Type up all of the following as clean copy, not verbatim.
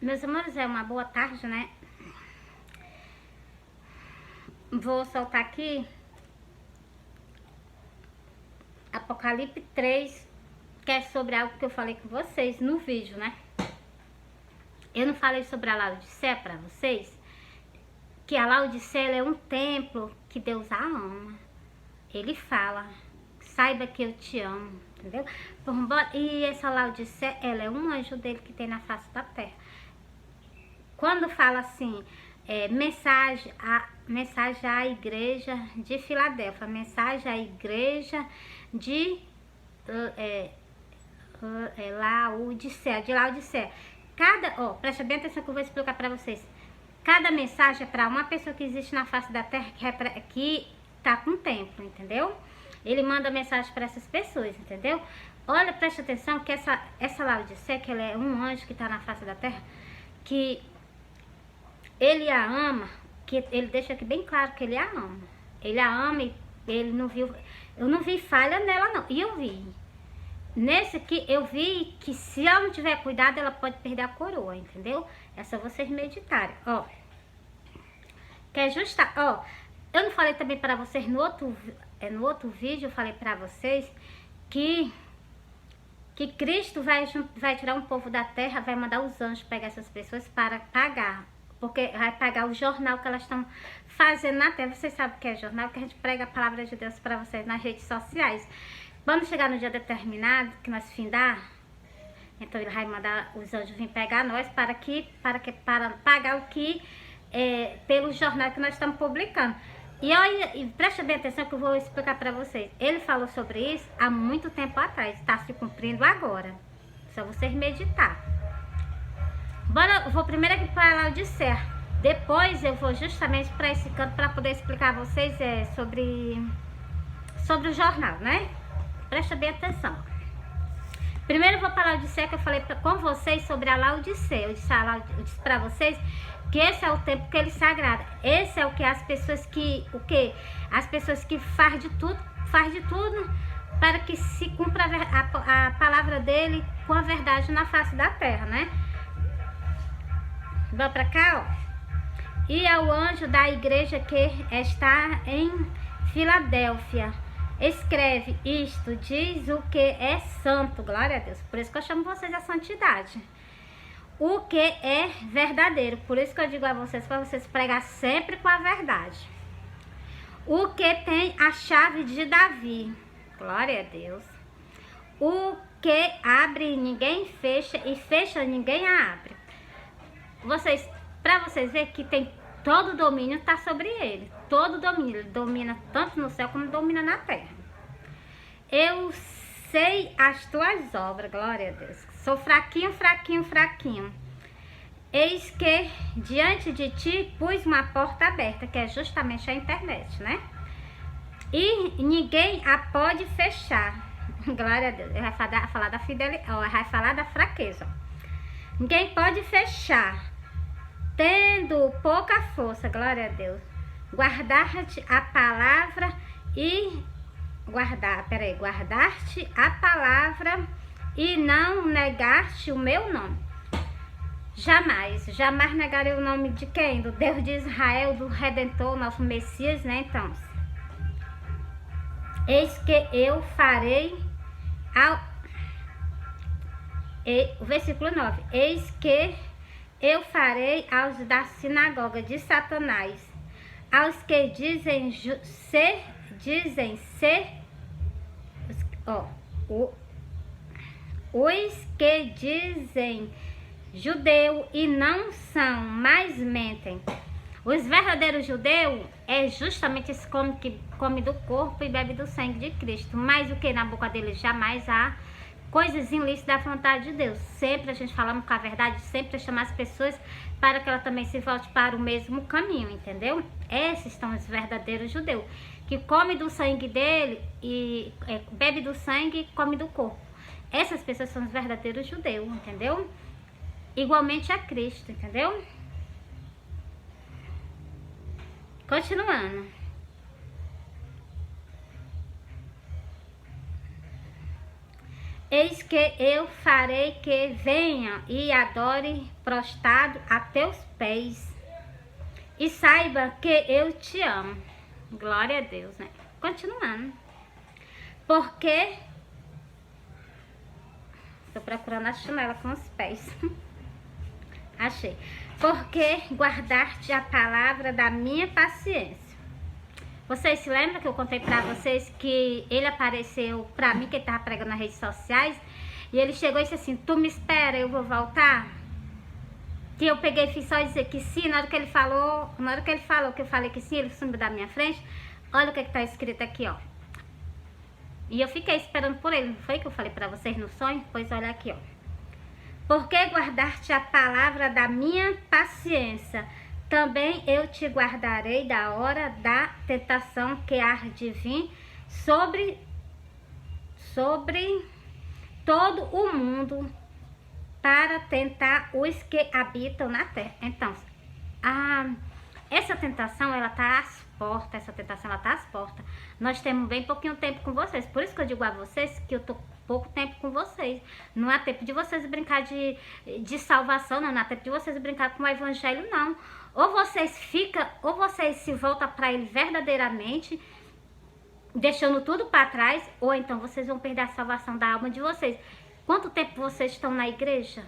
Meus amores, é uma boa tarde, né? Vou soltar aqui Apocalipse 3, que é sobre algo que eu falei com vocês no vídeo, né? Eu não falei sobre a Laodiceia pra vocês, que a Laodiceia é um templo que Deus a ama. Ele fala, saiba que eu te amo, entendeu? E essa Laodiceia, ela é um anjo dele que tem na face da terra. Quando fala assim, mensagem à igreja de Filadélfia, mensagem à igreja de Laodiceia. Presta bem atenção que eu vou explicar para vocês. Cada mensagem é para uma pessoa que existe na face da terra que tá com templo, entendeu? Ele manda mensagem para essas pessoas, entendeu? Olha, presta atenção que essa Laodiceia, que ela é um anjo que tá na face da terra, que ele a ama, que ele deixa aqui bem claro que ele a ama. Ele a ama e ele não viu, eu não vi falha nela não, e eu vi. Nesse aqui, eu vi que se ela não tiver cuidado, ela pode perder a coroa, entendeu? É só vocês meditarem, ó. Que é justa, ó. Eu não falei também para vocês no outro vídeo, eu falei para vocês que Cristo vai tirar um povo da terra, vai mandar os anjos pegar essas pessoas para pagar. Porque vai pagar o jornal que elas estão fazendo na terra. Vocês sabem o que é jornal? Que a gente prega a palavra de Deus para vocês nas redes sociais. Quando chegar no dia determinado, que nós findar, então ele vai mandar os anjos vir pegar nós para pagar o que pelo jornal que nós estamos publicando. E olha, presta bem atenção que eu vou explicar para vocês. Ele falou sobre isso há muito tempo atrás, está se cumprindo agora. Só vocês meditar. Bora, eu vou primeiro aqui para a Laodiceia. Depois eu vou justamente para esse canto para poder explicar a vocês sobre o jornal, né? Presta bem atenção. Primeiro eu vou para a Laodiceia, que eu falei com vocês sobre a Laodiceia. Eu disse para vocês que esse é o tempo que ele sagrada. Esse é o que as pessoas as pessoas que faz de tudo para que se cumpra a palavra dele com a verdade na face da terra, né? Vamos para cá, ó. E ao anjo da igreja que está em Filadélfia, escreve isto, diz o que é santo, glória a Deus. Por isso que eu chamo vocês a santidade. O que é verdadeiro, por isso que eu digo a vocês, para vocês pregar sempre com a verdade. O que tem a chave de Davi, glória a Deus. O que abre ninguém fecha e fecha ninguém abre. Para vocês verem que tem todo o domínio está sobre ele. Todo o domínio, ele domina tanto no céu como domina na terra. Eu sei as tuas obras, glória a Deus. Sou fraquinho, fraquinho, fraquinho. Eis que diante de ti pus uma porta aberta, que é justamente a internet, né? E ninguém a pode fechar. Glória a Deus. Ele vai falar da fidelidade, vai falar da fraqueza. Ninguém pode fechar. Tendo pouca força, glória a Deus, guardar-te a palavra e guardar-te a palavra e não negar-te o meu nome. Jamais negarei o nome de quem? Do Deus de Israel, do Redentor, nosso Messias, né? Então, eis que eu farei o versículo 9, eis que eu farei aos da sinagoga de Satanás, aos que dizem ser, os que dizem judeu e não são, mas mentem. Os verdadeiros judeus é justamente esse que come do corpo e bebe do sangue de Cristo, mas o que na boca deles jamais há coisas ilícitas da vontade de Deus. Sempre a gente falamos com a verdade, sempre chamar as pessoas para que ela também se volte para o mesmo caminho, entendeu? Esses são os verdadeiros judeus, que come do sangue dele e bebe do sangue e come do corpo. Essas pessoas são os verdadeiros judeus, entendeu? Igualmente a Cristo, entendeu? Continuando. Eis que eu farei que venha e adore prostrado a teus pés. E saiba que eu te amo. Glória a Deus, né? Continuando. Porque... Estou procurando a chinela com os pés. Achei. Porque guardar-te a palavra da minha paciência. Vocês se lembram que eu contei pra vocês que ele apareceu pra mim, que ele tava pregando nas redes sociais, e ele chegou e disse assim, tu me espera, eu vou voltar? Que eu peguei e fiz só dizer que sim, na hora que ele falou que eu falei que sim, ele sumiu da minha frente. Olha o que tá escrito aqui, ó. E eu fiquei esperando por ele, não foi que eu falei pra vocês no sonho? Pois olha aqui, ó. Porque guardar-te a palavra da minha paciência, também eu te guardarei da hora da tentação que há de vir sobre todo o mundo para tentar os que habitam na terra. Então, essa tentação, ela tá às portas, Nós temos bem pouquinho tempo com vocês, por isso que eu digo a vocês que eu tô pouco tempo com vocês. Não há tempo de vocês brincar de salvação, não há tempo de vocês brincar com o evangelho, não. Ou vocês se voltam para ele verdadeiramente, deixando tudo para trás, ou então vocês vão perder a salvação da alma de vocês. Quanto tempo vocês estão na igreja?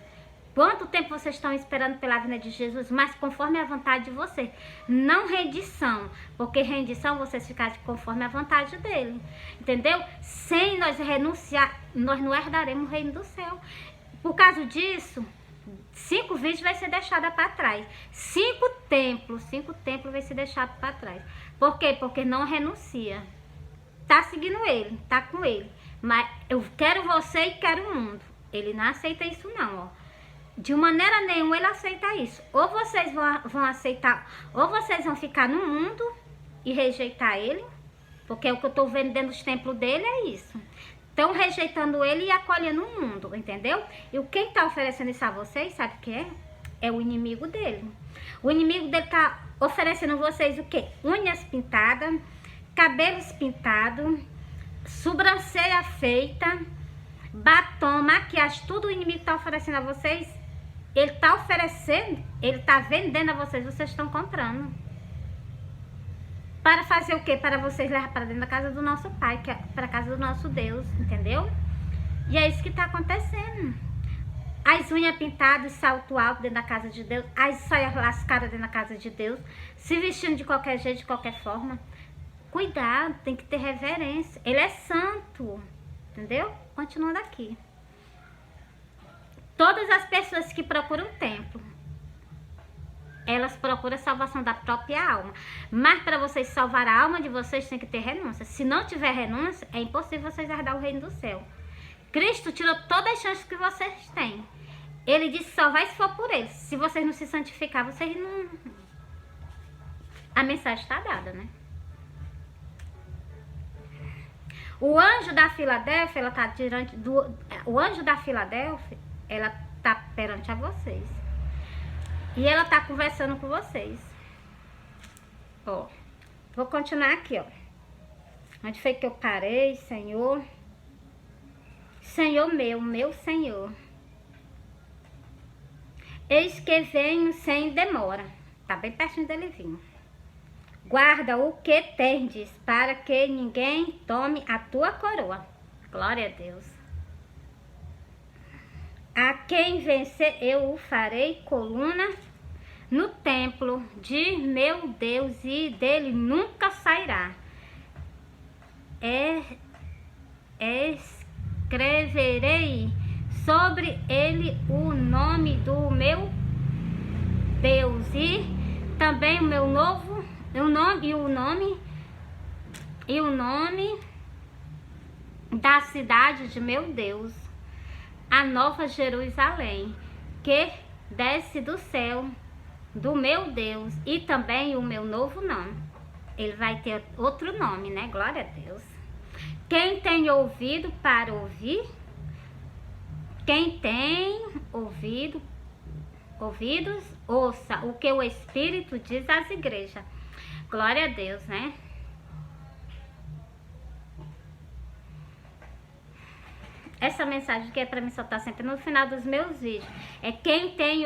Quanto tempo vocês estão esperando pela vinda de Jesus? Mas conforme a vontade de vocês. Não rendição. Porque rendição vocês ficarem conforme a vontade dele. Entendeu? Sem nós renunciar, nós não herdaremos o reino do céu. Por causa disso, 5 vídeos vai ser deixada para trás. 5 templos vai ser deixado para trás. Por quê? Porque não renuncia. Tá seguindo ele, tá com ele. Mas eu quero você e quero o mundo. Ele não aceita isso não, ó. De maneira nenhuma ele aceita isso. Ou vocês vão aceitar, ou vocês vão ficar no mundo e rejeitar ele, porque o que eu tô vendo dentro dos templos dele é isso. Estão rejeitando ele e acolhendo o mundo, entendeu? E quem tá oferecendo isso a vocês, sabe o que é? É o inimigo dele. O inimigo dele tá oferecendo a vocês o quê? Unhas pintadas, cabelos pintados, sobrancelha feita, batom, maquiagem, tudo o inimigo tá oferecendo a vocês. Ele tá oferecendo, ele tá vendendo a vocês, vocês estão comprando. Para fazer o quê? Para vocês levar para dentro da casa do nosso Pai, que é para a casa do nosso Deus, entendeu? E é isso que tá acontecendo. As unhas pintadas, salto alto dentro da casa de Deus, as saias lascadas dentro da casa de Deus, se vestindo de qualquer jeito, de qualquer forma. Cuidado, tem que ter reverência. Ele é santo, entendeu? Continuando aqui. Todas as pessoas que procuram o templo, elas procuram a salvação da própria alma. Mas para vocês salvar a alma de vocês, tem que ter renúncia. Se não tiver renúncia, é impossível vocês herdar o reino do céu. Cristo tirou todas as chances que vocês têm. Ele disse só vai se for por ele. Se vocês não se santificar, vocês não... A mensagem está dada, né? O anjo da Filadélfia, ela tá diante do... O anjo da Filadélfia, ela tá perante a vocês. E ela tá conversando com vocês. Ó, vou continuar aqui, ó. Onde foi que eu parei, Senhor? Senhor meu Senhor. Eis que venho sem demora. Tá bem pertinho dele vir. Guarda o que tendes, para que ninguém tome a tua coroa. Glória a Deus. A quem vencer eu o farei coluna no templo de meu Deus, e dele nunca sairá. Escreverei sobre ele o nome do meu Deus, e também o meu novo, o nome da cidade de meu Deus, a nova Jerusalém, que desce do céu do meu Deus, e também o meu novo nome. Ele vai ter outro nome, né? Glória a Deus. Quem tem ouvido para ouvir, quem tem ouvidos, ouça o que o Espírito diz às igrejas. Glória a Deus, né? essa mensagem que é para me soltar sempre no final dos meus vídeos. É quem tem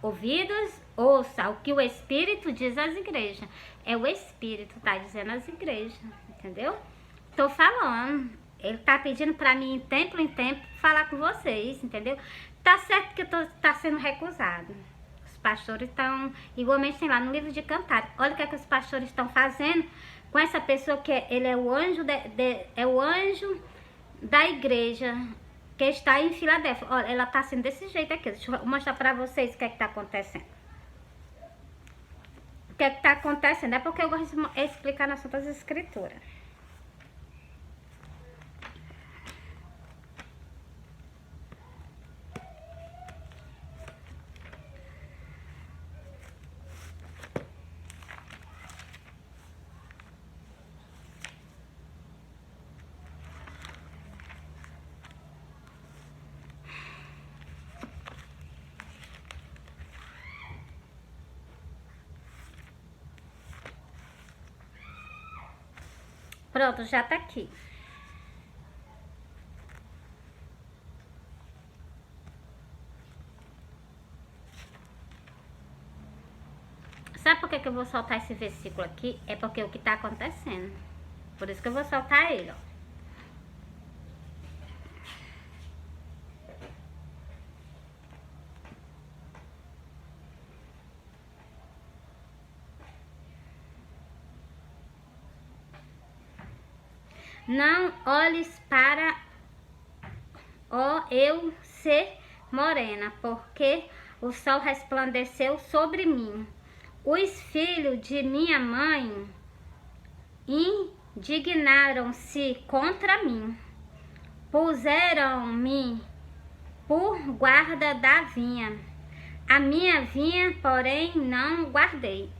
ouvidos, ouça o que o Espírito diz às igrejas. É o Espírito tá dizendo às igrejas, entendeu? Tô falando. Ele tá pedindo para mim, em tempo, falar com vocês, entendeu? Tá certo que tá sendo recusado. Os pastores estão, igualmente tem lá no livro de Cantares. Olha o que é que os pastores estão fazendo com essa pessoa que ele é o anjo, é o anjo da igreja que está em Filadélfia. Olha, ela tá sendo desse jeito aqui. Deixa eu mostrar para vocês o que é que tá acontecendo. O que é que tá acontecendo? É porque eu gosto de explicar nas Santas Escrituras. Pronto, já tá aqui. Sabe por que eu vou soltar esse versículo aqui? É porque é o que tá acontecendo. Por isso que eu vou soltar ele, ó. Não olhes para eu ser morena, porque o sol resplandeceu sobre mim. Os filhos de minha mãe indignaram-se contra mim. Puseram-me por guarda da vinha. A minha vinha, porém, não guardei.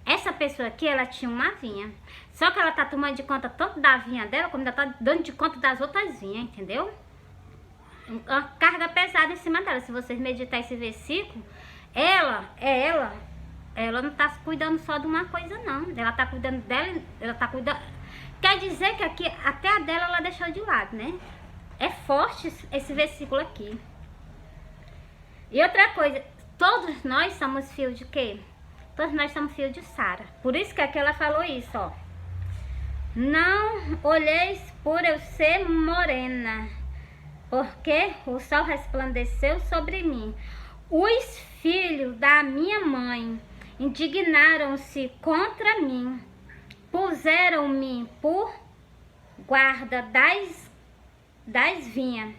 Essa pessoa aqui, ela tinha uma vinha. Só que ela tá tomando de conta tanto da vinha dela, como ainda tá dando de conta das outras vinhas, entendeu? Uma carga pesada em cima dela. Se vocês meditarem esse versículo, ela não tá cuidando só de uma coisa, não. Ela tá cuidando dela, ela tá cuidando... Quer dizer que aqui, até a dela, ela deixou de lado, né? É forte esse versículo aqui. E outra coisa, todos nós somos filhos de quê? Todos nós somos filhos de Sara. Por isso que aqui ela falou isso, ó. Não olheis por eu ser morena, porque o sol resplandeceu sobre mim. Os filhos da minha mãe indignaram-se contra mim. Puseram-me por guarda das vinhas.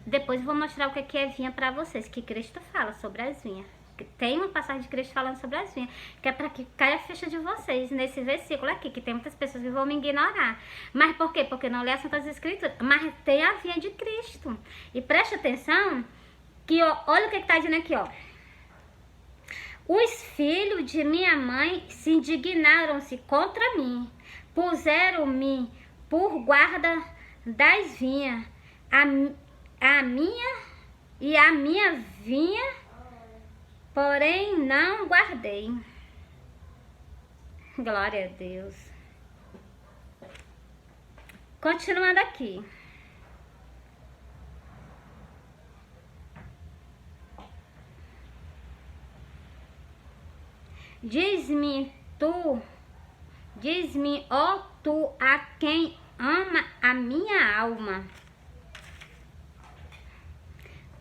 Depois eu vou mostrar o que é vinha para vocês, que Cristo fala sobre as vinhas. Tem uma passagem de Cristo falando sobre as vinhas, que é para que caia a ficha de vocês nesse versículo aqui, que tem muitas pessoas que vão me ignorar. Mas por quê? Porque não lê as Santas Escrituras. Mas tem a vinha de Cristo. E preste atenção que, ó, olha o que está dizendo aqui, ó. Os filhos de minha mãe se indignaram-se contra mim, puseram-me por guarda das vinhas. A minha vinha, porém não guardei. Glória a Deus. Continuando aqui. Diz-me, ó tu, a quem ama a minha alma.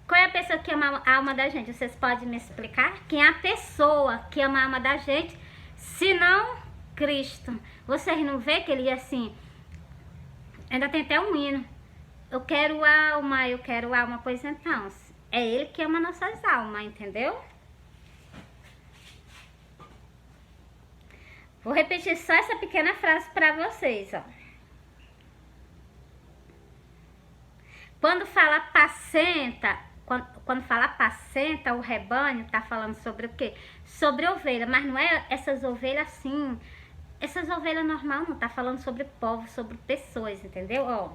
Qual é a pessoa que ama a alma da gente? Vocês podem me explicar? Quem é a pessoa que ama a alma da gente, se não Cristo? Vocês não vê que ele assim, ainda tem até um hino. Eu quero alma, pois então, é ele que ama nossas almas, entendeu? Vou repetir só essa pequena frase para vocês, ó. Quando fala apacenta, quando fala apacenta o rebanho, tá falando sobre o quê? Sobre ovelha, mas não é essas ovelhas assim, essas ovelhas normal, não, tá falando sobre povo, sobre pessoas, entendeu? Ó,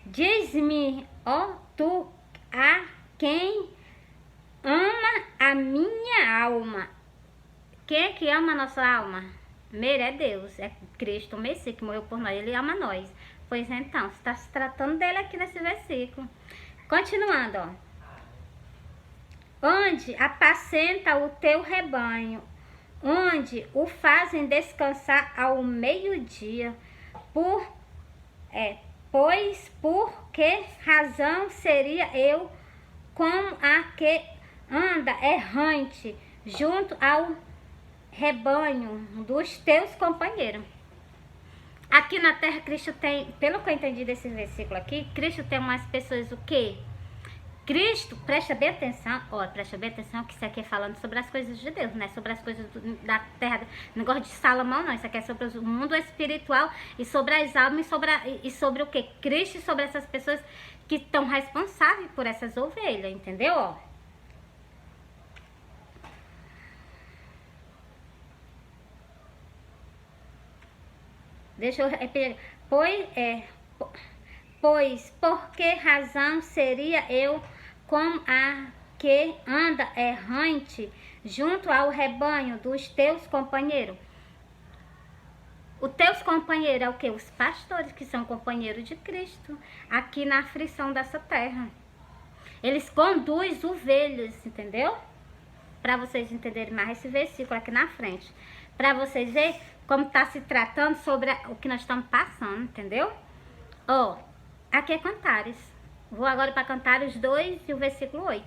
diz-me, ó tu, a quem ama a minha alma. Quem é que ama a nossa alma? Primeiro é Deus, é Cristo, o Messias que morreu por nós, ele ama nós. Pois então, está se tratando dele aqui nesse versículo. Continuando, ó. Onde apacenta o teu rebanho, onde o fazem descansar ao meio-dia, pois por que razão seria eu como a que anda errante junto ao rebanho dos teus companheiros? Aqui na terra, Cristo tem, pelo que eu entendi desse versículo aqui, Cristo tem umas pessoas o quê? Cristo, presta bem atenção, presta bem atenção que isso aqui é falando sobre as coisas de Deus, não é sobre as coisas da terra, não gosto de Salomão não, isso aqui é sobre o mundo espiritual e sobre as almas e sobre o que? Cristo e sobre essas pessoas que estão responsáveis por essas ovelhas, entendeu? Ó. Deixa eu repetir, pois por que razão seria eu como a que anda errante junto ao rebanho dos teus companheiros? Os teus companheiros é o que? Os pastores, que são companheiros de Cristo, aqui na aflição dessa terra. Eles conduzem ovelhas, entendeu? Para vocês entenderem mais esse versículo aqui na frente. Para vocês verem como está se tratando sobre o que nós estamos passando, entendeu? Ó, aqui é Cantares. Vou agora para Cantares 2 e o versículo 8.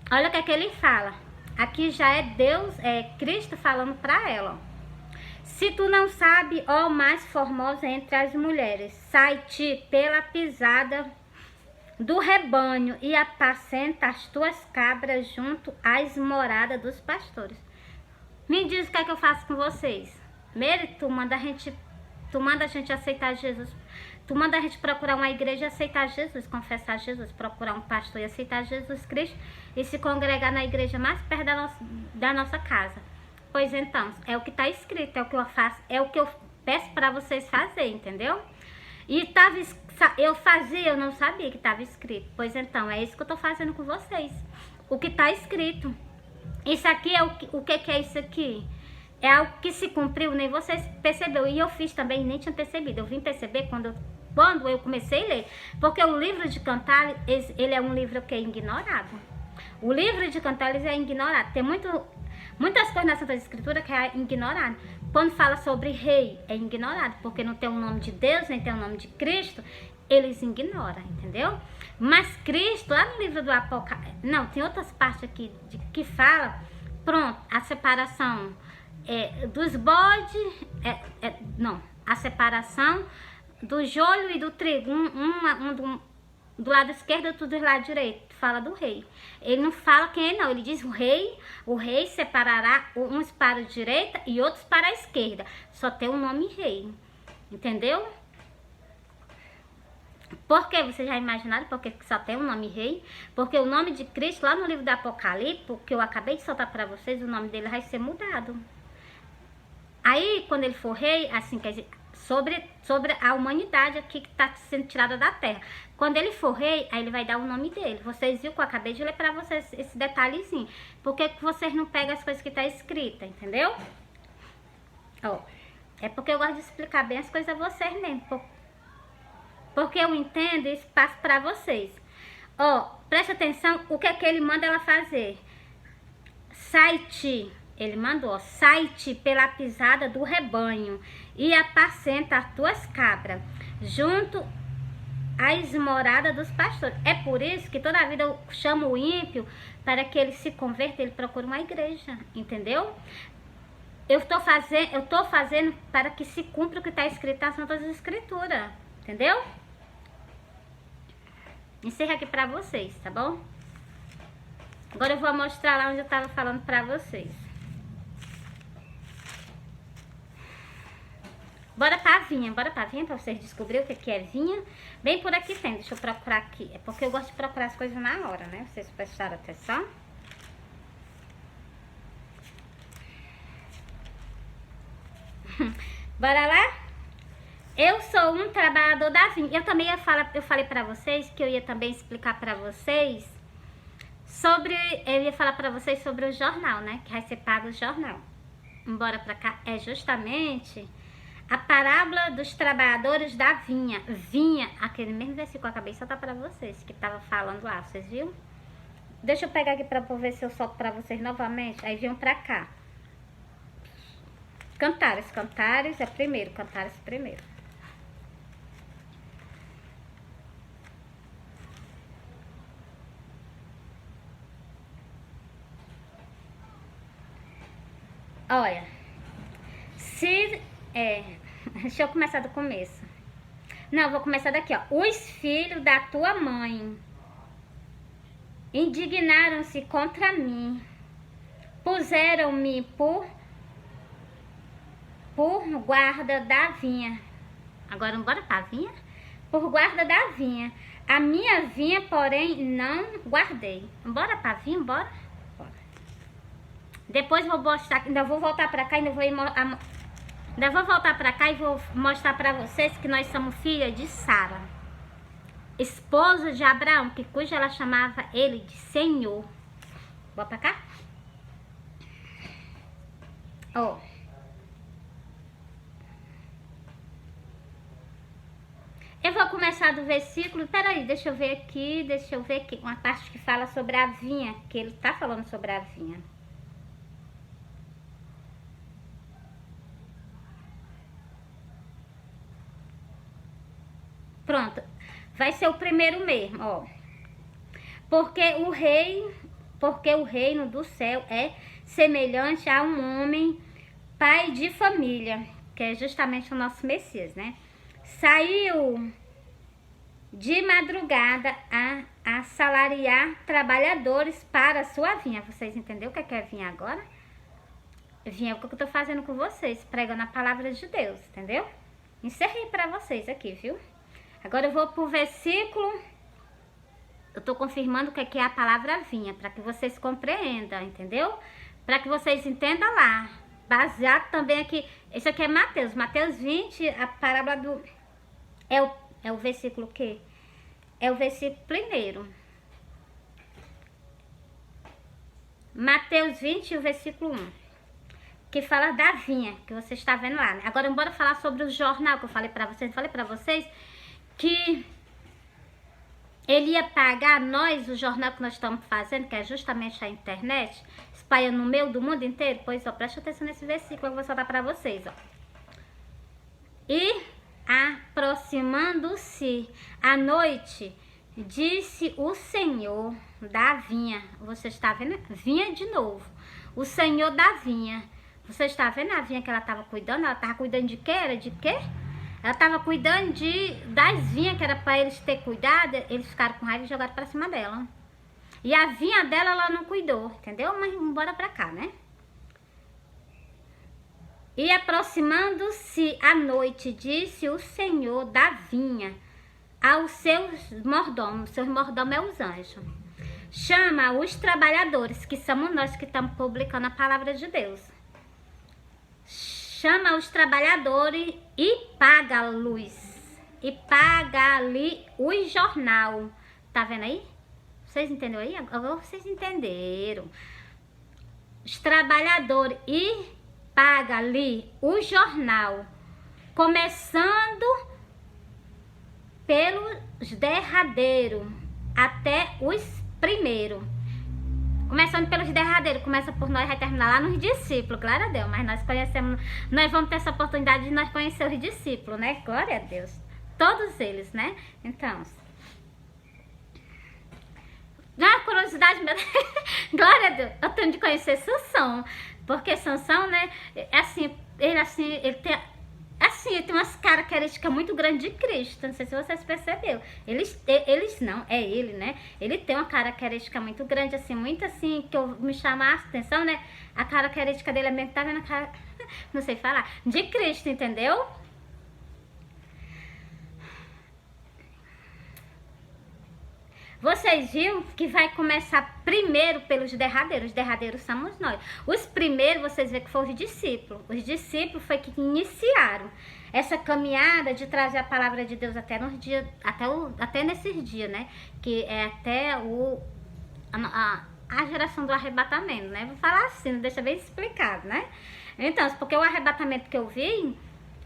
Olha o que é que ele fala. Aqui já é Deus, Cristo falando para ela, ó. Se tu não sabe, ó mais formosa entre as mulheres, sai-te pela pisada do rebanho e apacenta as tuas cabras junto às moradas dos pastores. Me diz o que é que eu faço com vocês. Primeiro, tu manda a gente aceitar Jesus. Tu manda a gente procurar uma igreja e aceitar Jesus, confessar Jesus, procurar um pastor e aceitar Jesus Cristo e se congregar na igreja mais perto da nossa casa. Pois então, é o que está escrito, é o que eu faço, é o que eu peço para vocês fazerem, entendeu? E eu não sabia que estava escrito. Pois então, é isso que eu estou fazendo com vocês. O que está escrito. Isso aqui é o que é isso aqui? É algo que se cumpriu, nem vocês perceberam. E eu fiz também, nem tinha percebido. Eu vim perceber quando eu comecei a ler. Porque o livro de Cantares, ele é um livro que é ignorado. O livro de Cantares é ignorado. Tem muitas coisas na Santa Escritura que é ignorado. Quando fala sobre rei, é ignorado. Porque não tem o nome de Deus, nem tem o nome de Cristo. Eles ignoram, entendeu? Mas Cristo, lá no livro do Apocalipse... Não, tem outras partes aqui que fala... Pronto, a separação... dos bodes, a separação do joio e do trigo, do lado esquerdo e outro do lado direito, fala do rei. Ele não fala quem é não, ele diz o rei separará uns para a direita e outros para a esquerda, só tem o nome rei, entendeu? Por que vocês já imaginaram porque só tem o nome rei? Porque o nome de Cristo, lá no livro do Apocalipse, que eu acabei de soltar para vocês, o nome dele vai ser mudado. Aí, quando ele for rei, assim, quer dizer, sobre a humanidade aqui que está sendo tirada da terra. Quando ele for rei, aí ele vai dar o nome dele. Vocês viram que eu acabei de ler para vocês esse detalhezinho. Por que vocês não pegam as coisas que tá escrita, entendeu? Ó, é porque eu gosto de explicar bem as coisas a vocês mesmo. Porque eu entendo e passo para vocês. Ó, presta atenção o que é que ele manda ela fazer. Sai-te. Ele mandou, sai-te pela pisada do rebanho e apacenta as tuas cabras, junto às moradas dos pastores. É por isso que toda a vida eu chamo o ímpio para que ele se converta, ele procure uma igreja, entendeu? Eu tô fazendo para que se cumpra o que está escrito nas Santas Escrituras, entendeu? Encerro aqui para vocês, tá bom? Agora eu vou mostrar lá onde eu estava falando para vocês. Bora pra vinha pra vocês descobrirem o que é vinha. Bem por aqui tem, deixa eu procurar aqui. É porque eu gosto de procurar as coisas na hora, né? Vocês prestaram atenção? Bora lá? Eu sou um trabalhador da vinha. Eu falei pra vocês que eu ia também explicar pra vocês eu ia falar pra vocês sobre o jornal, né? Que vai ser pago o jornal. Bora pra cá. É justamente A parábola dos trabalhadores da vinha. Vinha, aquele mesmo versículo que eu acabei de soltar pra vocês, que tava falando lá, vocês viram? Deixa eu pegar aqui pra ver se eu solto pra vocês novamente. Aí vinham pra cá. Cantares, Cantares é primeiro, Cantares primeiro. Olha, deixa eu começar do começo. Não, vou começar daqui, ó. Os filhos da tua mãe indignaram-se contra mim, puseram-me por guarda da vinha. Agora bora pra vinha? Por guarda da vinha. A minha vinha, porém, não guardei. Bora pra vinha, bora? Depois vou mostrar, ainda vou voltar pra cá, ainda vou voltar pra cá e vou mostrar pra vocês que nós somos filhas de Sara, esposa de Abraão, cuja ela chamava ele de Senhor. Bora pra cá? Ó. Eu vou começar do versículo, peraí, deixa eu ver aqui, uma parte que fala sobre a vinha, que ele tá falando sobre a vinha. Pronto, vai ser o primeiro mesmo, ó. Porque o reino do céu é semelhante a um homem, pai de família, que é justamente o nosso Messias, né? Saiu de madrugada a assalariar trabalhadores para a sua vinha. Vocês entenderam o que é vinha agora? Vinha é o que eu tô fazendo com vocês, pregando a palavra de Deus, entendeu? Encerrei para vocês aqui, viu? Agora eu vou pro versículo. Eu tô confirmando o que é a palavra vinha, para que vocês compreendam, entendeu? Para que vocês entendam lá. Baseado também aqui. Esse aqui é Mateus. Mateus 20, a parábola do... É o versículo que? É o versículo primeiro. Mateus 20, o versículo 1. Que fala da vinha, que você está vendo lá, né? Agora, bora falar sobre o jornal que eu falei pra vocês. Falei pra vocês que ele ia pagar nós, o jornal que nós estamos fazendo, que é justamente a internet, espalhando no meio do mundo inteiro. Pois, ó, presta atenção nesse versículo que eu vou soltar pra vocês, ó. E, aproximando-se a noite, disse o Senhor da vinha. Você está vendo? Vinha de novo. O Senhor da vinha. Você está vendo a vinha que ela estava cuidando? Ela estava cuidando de quê? Era de quê? Ela estava cuidando das vinhas que era para eles ter cuidado. Eles ficaram com raiva e jogaram para cima dela. E a vinha dela, ela não cuidou, entendeu? Mas bora pra cá, né? E aproximando-se a noite, disse o Senhor da vinha aos seus mordomos. Seus mordomos é os anjos. Chama os trabalhadores, que somos nós que estamos publicando a palavra de Deus. Chama os trabalhadores e paga a luz. E paga ali o jornal. Tá vendo aí? Vocês entenderam aí? Agora vocês entenderam. Os trabalhadores e paga ali o jornal. Começando pelos derradeiros até os primeiros. Começando pelos derradeiros, começa por nós, vai terminar lá nos discípulos, glória a Deus. Mas nós conhecemos, nós vamos ter essa oportunidade de nós conhecer os discípulos, né? Glória a Deus. Todos eles, né? Então, uma curiosidade, glória a Deus, eu tenho de conhecer Sansão, porque Sansão, né, ele tem umas características muito grandes de Cristo. Não sei se vocês perceberam. Eles não, é ele, né? Ele tem uma característica muito grande, assim, muito assim, que me chama a atenção, né? A característica dele é mesmo, tá vendo a cara, não sei falar, de Cristo, entendeu? Vocês viram que vai começar primeiro pelos derradeiros. Os derradeiros somos nós. Os primeiros, vocês veem que foram os discípulos. Os discípulos foi que iniciaram essa caminhada de trazer a palavra de Deus até nos dias, até nesses dias, né? Que é até a geração do arrebatamento, né? Vou falar assim, deixa bem explicado, né? Então, porque o arrebatamento que eu vi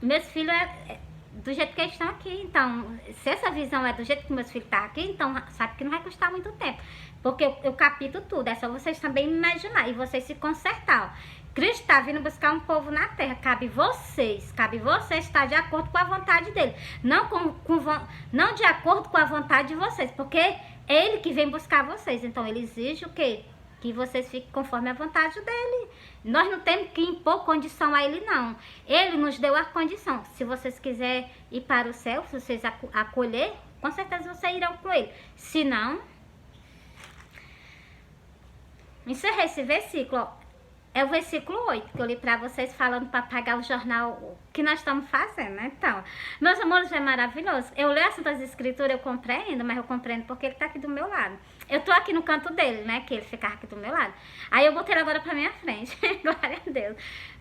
meus filhos é do jeito que eles estão aqui. Então, se essa visão é do jeito que meus filhos estão aqui, então sabe que não vai custar muito tempo. Porque eu capito tudo, é só vocês também imaginar e vocês se consertar, ó. Cristo está vindo buscar um povo na terra. Cabe vocês estar de acordo com a vontade dele. Não de acordo com a vontade de vocês, porque é ele que vem buscar vocês. Então, ele exige o quê? Que vocês fiquem conforme a vontade dele. Nós não temos que impor condição a ele, não. Ele nos deu a condição. Se vocês quiserem ir para o céu, se vocês acolher, com certeza vocês irão com ele. Se não, encerrei esse versículo, ó. É o versículo 8 que eu li para vocês falando para pagar o jornal que nós estamos fazendo, né? Então, meus amores, é maravilhoso. Eu leio as Santas Escrituras, eu compreendo, mas eu compreendo porque ele tá aqui do meu lado. Eu tô aqui no canto dele, né? Que ele fica aqui do meu lado. Aí eu botei ele agora pra minha frente. Glória a Deus.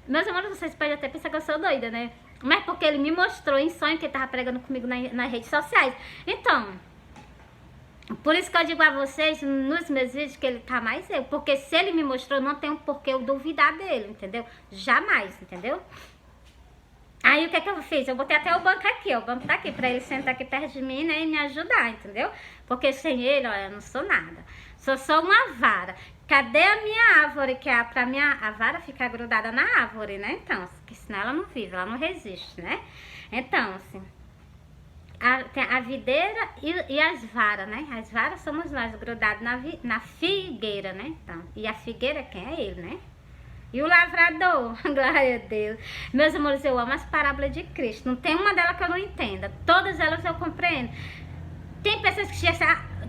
Meus amores, vocês podem até pensar que eu sou doida, né? Mas porque ele me mostrou em sonho que ele tava pregando comigo nas redes sociais. Então, por isso que eu digo a vocês, nos meus vídeos, que ele tá mais eu. Porque se ele me mostrou, não tem um porquê eu duvidar dele, entendeu? Jamais, entendeu? Aí o que é que eu fiz? Eu botei até o banco aqui, ó. O banco tá aqui, pra ele sentar aqui perto de mim, né? E me ajudar, entendeu? Porque sem ele, ó, eu não sou nada. Sou só uma vara. Cadê a minha árvore? Que é pra a vara ficar grudada na árvore, né? Então, porque senão ela não vive, ela não resiste, né? Então, assim... Tem a videira e as varas, né? As varas somos nós, grudados na figueira, né? Então, e a figueira, quem é ele, né? E o lavrador, glória a Deus. Meus amores, eu amo as parábolas de Cristo. Não tem uma delas que eu não entenda. Todas elas eu compreendo. Tem pessoas que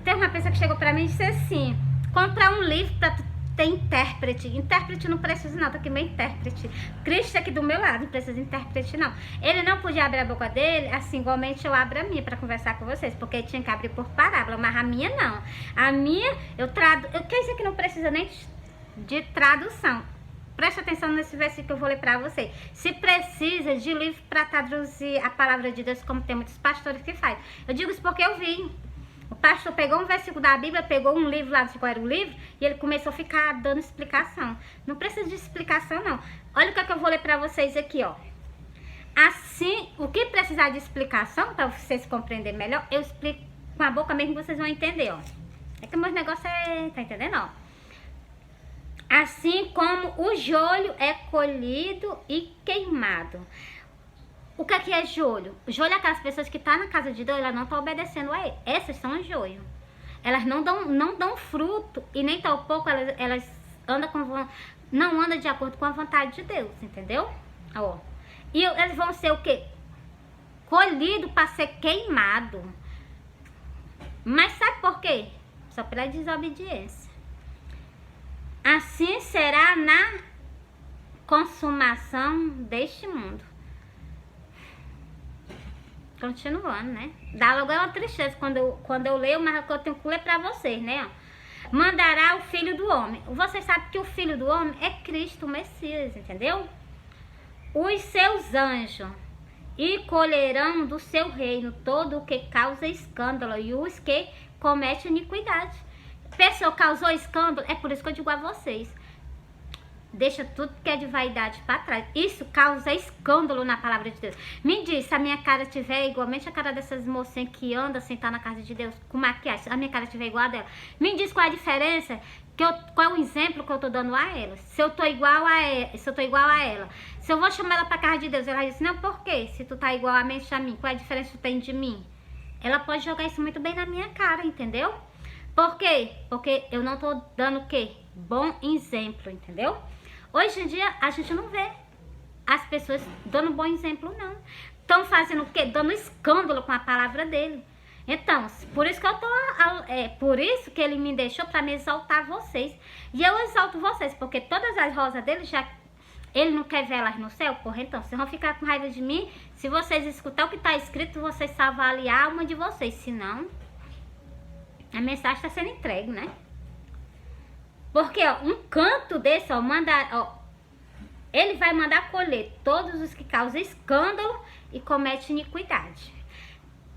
tem uma pessoa que chegou pra mim e disse assim: comprar um livro pra tu ter intérprete. Intérprete não precisa não, tá aqui meu intérprete. Cristo aqui do meu lado, não precisa de intérprete não. Ele não podia abrir a boca dele, assim, igualmente eu abro a minha pra conversar com vocês, porque ele tinha que abrir por parábola, mas a minha não. A minha, quer dizer que não precisa nem de tradução. Preste atenção nesse versículo que eu vou ler pra vocês. Se precisa de livro pra traduzir a palavra de Deus, como tem muitos pastores que fazem. Eu digo isso porque eu vi. O pastor pegou um versículo da Bíblia, pegou um livro lá, não sei qual era o livro, e ele começou a ficar dando explicação. Não precisa de explicação, não. Olha o que é que eu vou ler pra vocês aqui, ó. Assim, o que precisar de explicação, pra vocês compreenderem melhor, eu explico com a boca mesmo que vocês vão entender, ó. É que o meu negócio tá entendendo, ó. Assim como o joio é colhido e queimado. O que é joio? Joio é aquelas pessoas que estão na casa de Deus, elas não estão obedecendo a ele. Essas são as joio. Elas não dão fruto e nem tão pouco elas não andam de acordo com a vontade de Deus, entendeu? Ó. E eles vão ser o quê? Colhido para ser queimado. Mas sabe por quê? Só pela desobediência. Assim será na consumação deste mundo. Continuando, né? Dá logo uma tristeza quando eu leio, mas eu tenho que ler pra vocês, né? Mandará o Filho do Homem. Você sabe que o Filho do Homem é Cristo, o Messias, entendeu? Os seus anjos. E colherão do seu reino todo o que causa escândalo e os que comete iniquidade. Pessoa causou escândalo, é por isso que eu digo a vocês. Deixa tudo que é de vaidade para trás. Isso causa escândalo na palavra de Deus. Me diz, se a minha cara tiver igualmente a cara dessas mocinhas que andam sentar na casa de Deus com maquiagem, se a minha cara tiver igual a dela, me diz qual é a diferença, qual é o exemplo que eu tô dando a ela. Se eu tô igual a ela, se eu vou chamar ela pra casa de Deus, ela vai dizer, não, por quê? Se tu tá igualmente a mim, qual é a diferença que tu tem de mim? Ela pode jogar isso muito bem na minha cara, entendeu? Por quê? Porque eu não tô dando o quê? Bom exemplo, entendeu? Hoje em dia, a gente não vê as pessoas dando bom exemplo, não. Estão fazendo o quê? Dando escândalo com a palavra dele. Então, por isso que eu tô... por isso que ele me deixou para me exaltar vocês. E eu exalto vocês, porque todas as rosas dele já... Ele não quer ver elas no céu? Porra, então, vocês vão ficar com raiva de mim. Se vocês escutar o que está escrito, vocês só avaliar a alma de vocês. Senão, a mensagem está sendo entregue, né? Porque, ó, um canto desse, ó, ele vai mandar colher todos os que causam escândalo e cometem iniquidade.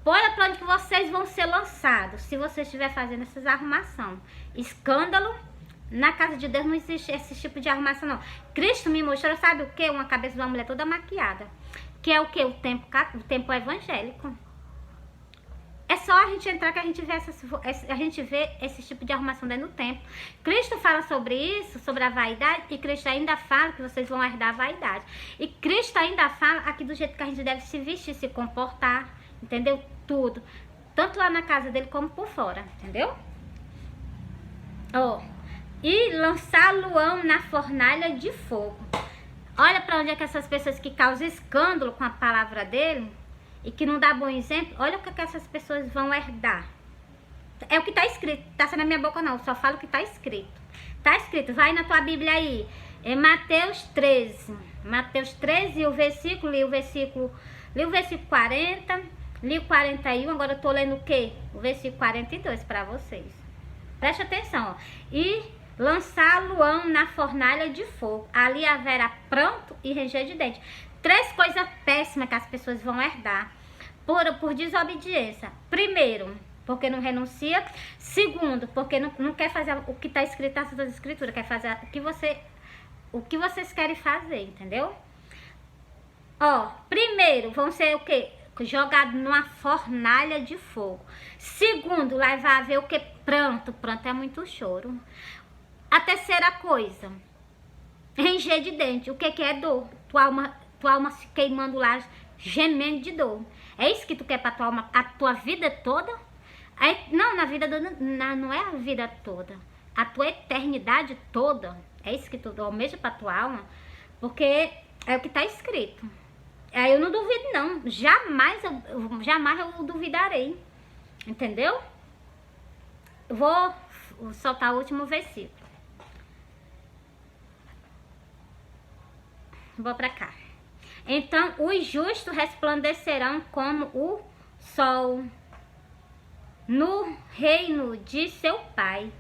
Olha para onde que vocês vão ser lançados, se você estiver fazendo essas arrumações. Escândalo, Na casa de Deus não existe esse tipo de arrumação, não. Cristo me mostrou, sabe o quê? Uma cabeça de uma mulher toda maquiada. Que é o quê? O tempo evangélico. É só a gente entrar que a gente vê esse tipo de arrumação dentro do templo. Cristo fala sobre isso, sobre a vaidade, e Cristo ainda fala que vocês vão herdar a vaidade. E Cristo ainda fala aqui do jeito que a gente deve se vestir, se comportar, entendeu? Tudo. Tanto lá na casa dele como por fora, entendeu? Ó. E lançá-lo-ão na fornalha de fogo. Olha para onde é que essas pessoas que causam escândalo com a palavra dele e que não dá bom exemplo, olha o que essas pessoas vão herdar. É o que está escrito, tá sendo na minha boca não, só falo o que está escrito. Tá escrito, vai na tua Bíblia aí, é Mateus 13. Mateus 13, li o versículo 40, li o 41, agora eu tô lendo o quê? O versículo 42 para vocês. Preste atenção, ó. E lançá-lo-ão na fornalha de fogo, ali haverá pranto e ranger de dente. 3 coisas péssimas que as pessoas vão herdar por desobediência. Primeiro, porque não renuncia. Segundo, porque não quer fazer o que está escrito nas suas escrituras, quer fazer o que vocês querem fazer, entendeu? Ó, primeiro, vão ser o quê? Jogado numa fornalha de fogo. Segundo, lá vai haver o que? Pranto é muito choro. A terceira coisa, ranger de dente. O que é dor? Tua alma se queimando lá, gemendo de dor. É isso que tu quer pra tua alma, a tua vida toda? Não, não é a vida toda. A tua eternidade toda. É isso que tu almeja pra tua alma? Porque é o que tá escrito. Aí eu não duvido não. Jamais eu duvidarei. Entendeu? Eu vou soltar o último versículo. Vou pra cá. Então, os justos resplandecerão como o sol no reino de seu Pai.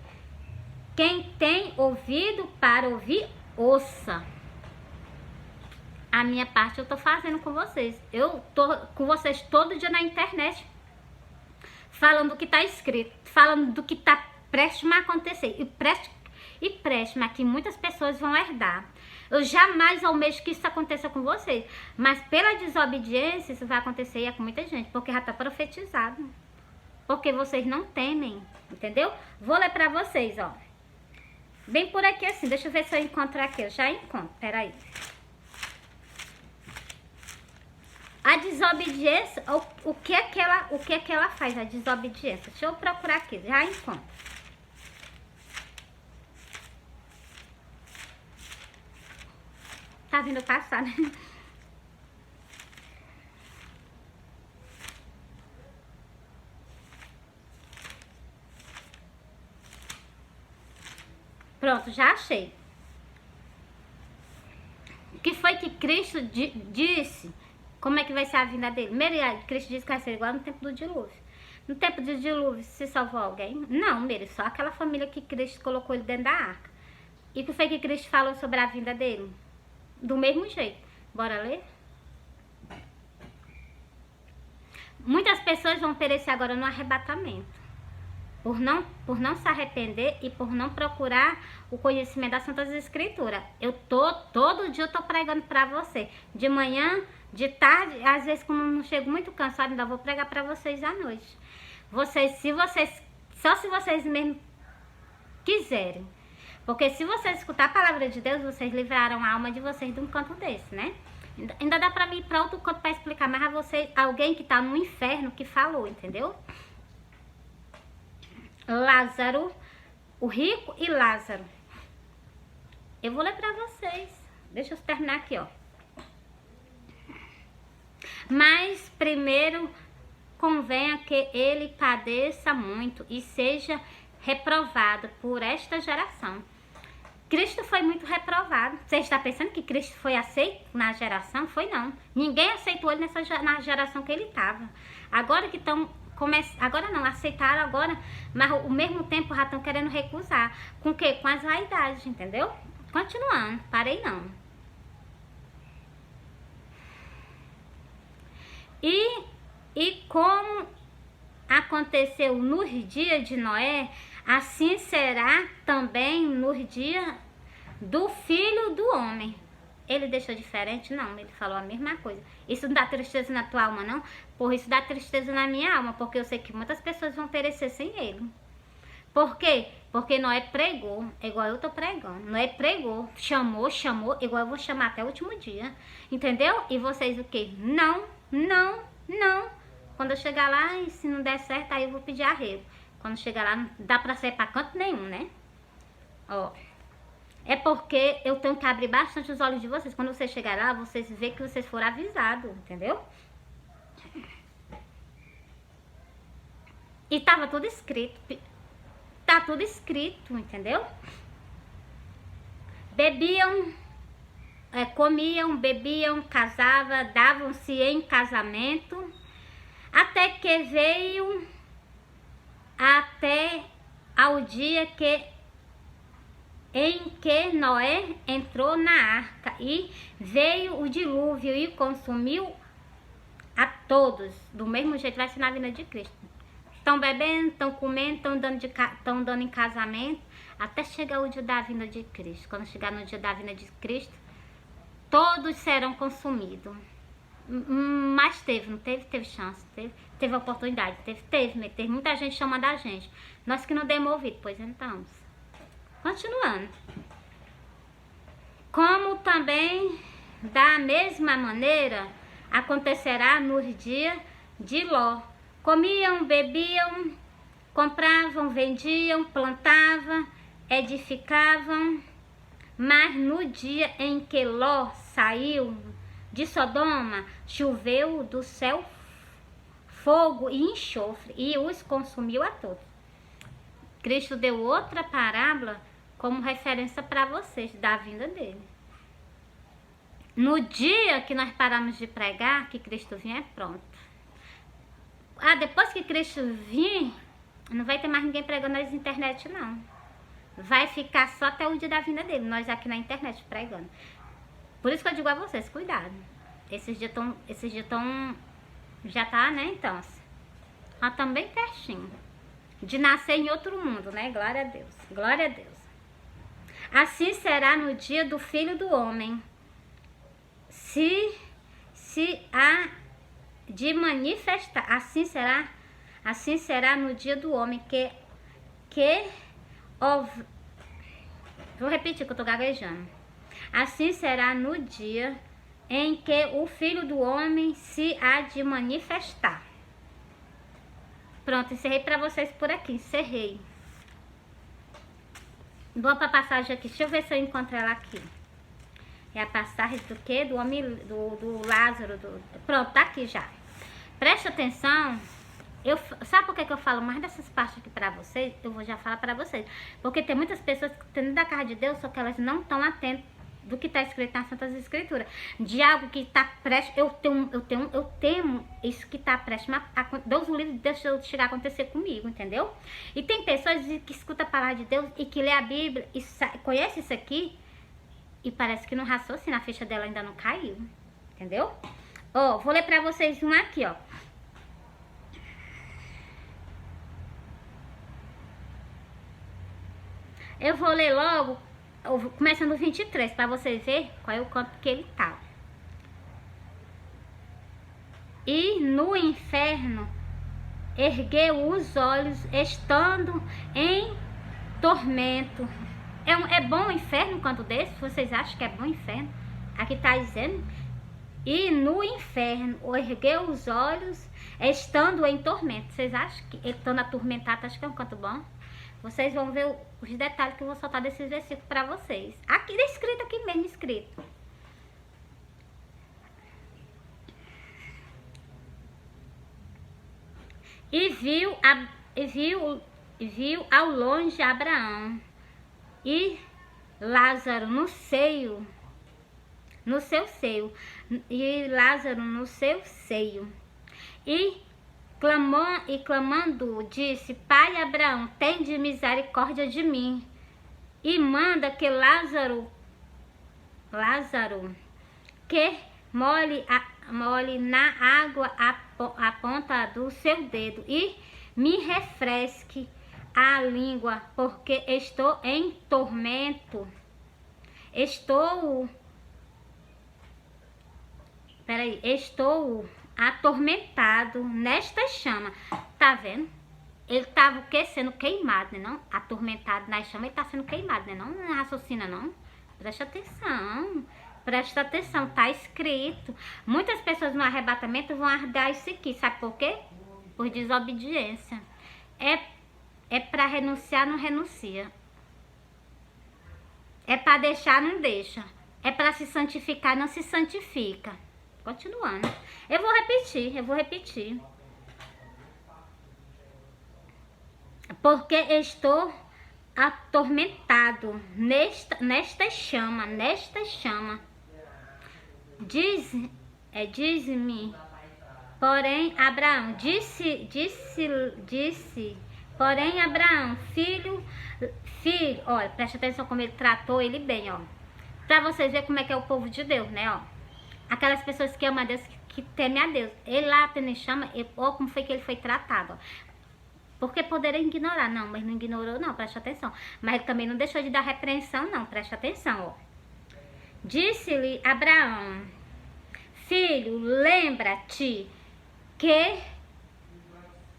Quem tem ouvido para ouvir, ouça. A minha parte eu tô fazendo com vocês. Eu tô com vocês todo dia na internet, falando do que tá escrito, falando do que tá prestes a acontecer. E prestes, mas que muitas pessoas vão herdar. Eu jamais almejo que isso aconteça com vocês. Mas pela desobediência, isso vai acontecer e é com muita gente. Porque já está profetizado. Porque vocês não temem. Entendeu? Vou ler para vocês, ó. Bem por aqui assim. Deixa eu ver se eu encontro aqui. Eu já encontro. Peraí. A desobediência. O que é que ela faz? A desobediência. Deixa eu procurar aqui. Já encontro. Tá vindo passar, né? Pronto, já achei. O que foi que Cristo disse? Como é que vai ser a vinda dele? Cristo disse que vai ser igual no tempo do dilúvio. No tempo do dilúvio, se salvou alguém? Não, só aquela família que Cristo colocou ele dentro da arca. E o que foi que Cristo falou sobre a vinda dele? Do mesmo jeito. Bora ler? Muitas pessoas vão perecer agora no arrebatamento. Por não se arrepender e por não procurar o conhecimento das Santas Escrituras. Todo dia eu tô pregando pra você. De manhã, de tarde, às vezes quando eu não chego muito cansado, ainda vou pregar pra vocês à noite. Só se vocês mesmo quiserem. Porque se vocês escutar a palavra de Deus, vocês livraram a alma de vocês de um canto desse, né? Ainda dá pra mim ir pra outro canto pra explicar mais a vocês, alguém que tá no inferno que falou, entendeu? Lázaro, o rico e Lázaro. Eu vou ler pra vocês. Deixa eu terminar aqui, ó. Mas primeiro convenha que ele padeça muito e seja reprovado por esta geração. Cristo foi muito reprovado. Você está pensando que Cristo foi aceito na geração? Foi não. Ninguém aceitou ele na geração que ele estava. Agora que estão... Agora não, aceitaram agora, mas ao mesmo tempo já estão querendo recusar. Com o quê? Com as vaidades, entendeu? Continuando, parei não. E como aconteceu nos dias de Noé, assim será também no dia do Filho do Homem. Ele deixou diferente? Não, ele falou a mesma coisa. Isso não dá tristeza na tua alma, não? Porra, isso dá tristeza na minha alma, porque eu sei que muitas pessoas vão perecer sem ele. Por quê? Porque Noé pregou, igual eu tô pregando. Noé pregou, chamou, igual eu vou chamar até o último dia. Entendeu? E vocês o quê? Não, não, não. Quando eu chegar lá, e se não der certo, aí eu vou pedir arrego. Quando chegar lá, não dá pra sair pra canto nenhum, né? Ó. É porque eu tenho que abrir bastante os olhos de vocês. Quando vocês chegarem lá, vocês vê que vocês foram avisados, entendeu? E tava tudo escrito. Tá tudo escrito, entendeu? Bebiam, comiam, bebiam, casavam, davam-se em casamento, até que veio até ao dia em que Noé entrou na arca e veio o dilúvio e consumiu a todos. Do mesmo jeito vai ser na vinda de Cristo. Estão bebendo, estão comendo, estão dando em casamento, até chegar o dia da vinda de Cristo. Quando chegar no dia da vinda de Cristo, todos serão consumidos. Mas não teve chance, teve oportunidade, teve muita gente chamando a gente. Nós que não demos ouvido, pois então. Continuando. Como também, da mesma maneira, acontecerá nos dias de Ló. Comiam, bebiam, compravam, vendiam, plantavam, edificavam. Mas no dia em que Ló saiu de Sodoma, choveu do céu fogo e enxofre e os consumiu a todos. Cristo deu outra parábola como referência para vocês da vinda dele. No dia que nós paramos de pregar, que Cristo vinha, é pronto. Depois que Cristo vir, não vai ter mais ninguém pregando nas internet, não. Vai ficar só até o dia da vinda dele, nós aqui na internet pregando. Por isso que eu digo a vocês, cuidado. Esses dias estão, já tá, né, então. Ó, também pertinho. De nascer em outro mundo, né? Glória a Deus. Glória a Deus. Assim será no dia do Filho do Homem. Se há de manifestar, assim será no dia do homem vou repetir que eu tô gaguejando. Assim será no dia em que o Filho do Homem se há de manifestar. Pronto, encerrei pra vocês por aqui, encerrei. Vou pra passagem aqui, deixa eu ver se eu encontro ela aqui. É a passagem do quê? Do homem, do Lázaro. Pronto, tá aqui já. Preste atenção. Sabe por que eu falo mais dessas partes aqui pra vocês? Eu vou já falar pra vocês. Porque tem muitas pessoas que estão dentro da casa de Deus, só que elas não estão atentas do que está escrito nas Santas Escrituras. De algo que está prestes. Eu temo isso que está prestes. Deus o livre, deixa chegar a acontecer comigo, entendeu? E tem pessoas que escutam a palavra de Deus e que lê a Bíblia e conhece isso aqui. E parece que no raciocínio, a ficha dela ainda não caiu. Entendeu? Ó, vou ler pra vocês um aqui, ó. Eu vou ler logo, começando no 23, pra vocês verem qual é o canto que ele tá. E no inferno ergueu os olhos, estando em tormento. É bom o inferno um canto desse? Vocês acham que é bom o inferno? Aqui tá dizendo. E no inferno ergueu os olhos, estando em tormento. Vocês acham que ele estando atormentado, acho que é um canto bom? Vocês vão ver os detalhes que eu vou soltar desses versículos pra vocês. Aqui, escrito aqui mesmo, escrito. E viu ao longe Abraão e Lázaro no seu seio, e Lázaro no seu seio, e clamando, disse: Pai Abraão, tende misericórdia de mim, e manda que Lázaro que molhe na água a ponta do seu dedo, e me refresque a língua, porque estou em tormento. Estou atormentado nesta chama. Tá vendo? Ele tava o quê? Sendo queimado, né não? Atormentado na chama, ele tá sendo queimado, né não? Não raciocina, não? Presta atenção. Presta atenção, tá escrito. Muitas pessoas no arrebatamento vão arder isso aqui, sabe por quê? Por desobediência. É pra renunciar, não renuncia. É pra deixar, não deixa. É pra se santificar, não se santifica. Continuando. Eu vou repetir. Porque estou atormentado nesta chama. Diz-me, porém, Abraão, porém, Abraão, filho, olha, presta atenção como ele tratou ele bem, ó. Pra vocês verem como é que é o povo de Deus, né, ó. Aquelas pessoas que amam a Deus, que temem a Deus. Ele lá apenas chama, ó, como foi que ele foi tratado, ó. Porque poderia ignorar, não, mas não ignorou, não, presta atenção. Mas ele também não deixou de dar repreensão, não, presta atenção, ó. Disse-lhe Abraão, filho, lembra-te que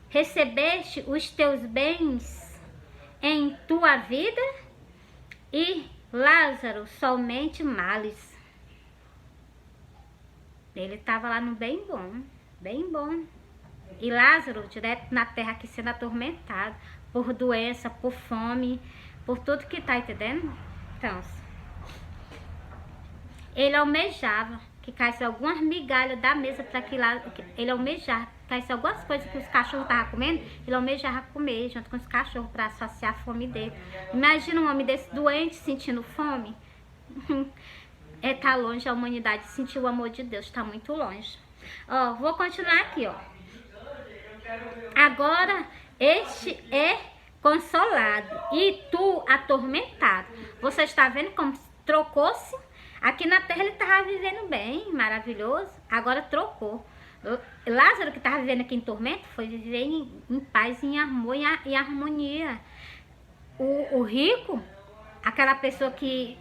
recebeste os teus bens em tua vida e Lázaro somente males. Ele estava lá no bem bom, bem bom. E Lázaro, direto na terra aqui sendo atormentado por doença, por fome, por tudo que tá entendendo? Então, ele almejava que caísse algumas migalhas da mesa para que lá, ele almejava que caísse algumas coisas que os cachorros estavam comendo, ele almejava comer junto com os cachorros para saciar a fome dele. Imagina um homem desse doente sentindo fome. Tá longe a humanidade de sentir o amor de Deus, tá muito longe. Ó, vou continuar aqui, ó. Agora este é consolado e tu atormentado. Você está vendo como trocou-se? Aqui na terra ele estava vivendo bem, maravilhoso. Agora trocou. Lázaro, que estava vivendo aqui em tormento, foi viver em paz, em amor e harmonia. O rico, aquela pessoa que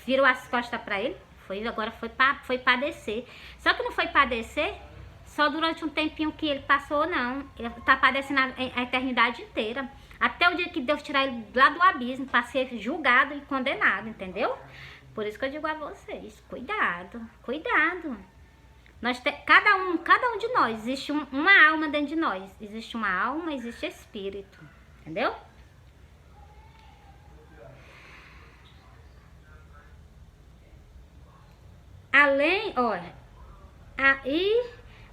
virou as costas para ele, agora foi padecer. Só que não foi padecer só durante um tempinho que ele passou, não. Ele está padecendo a eternidade inteira. Até o dia que Deus tirar ele lá do abismo para ser julgado e condenado, entendeu? Por isso que eu digo a vocês, cuidado, cuidado. Cada um de nós, existe uma alma dentro de nós. Existe uma alma, existe espírito, entendeu?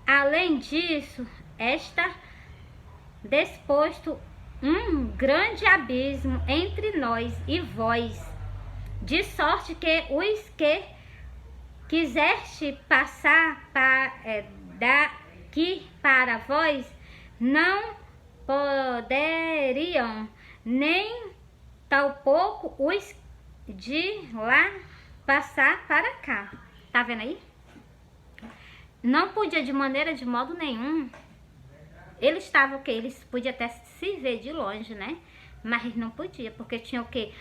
Além disso, está disposto um grande abismo entre nós e vós, de sorte que os que quiseste passar daqui para vós não poderiam, nem tampouco os de lá passar para cá. Tá vendo aí? Não podia de modo nenhum. Ele estava o quê? Eles podiam até se ver de longe, né? Mas não podia, porque tinha o quê?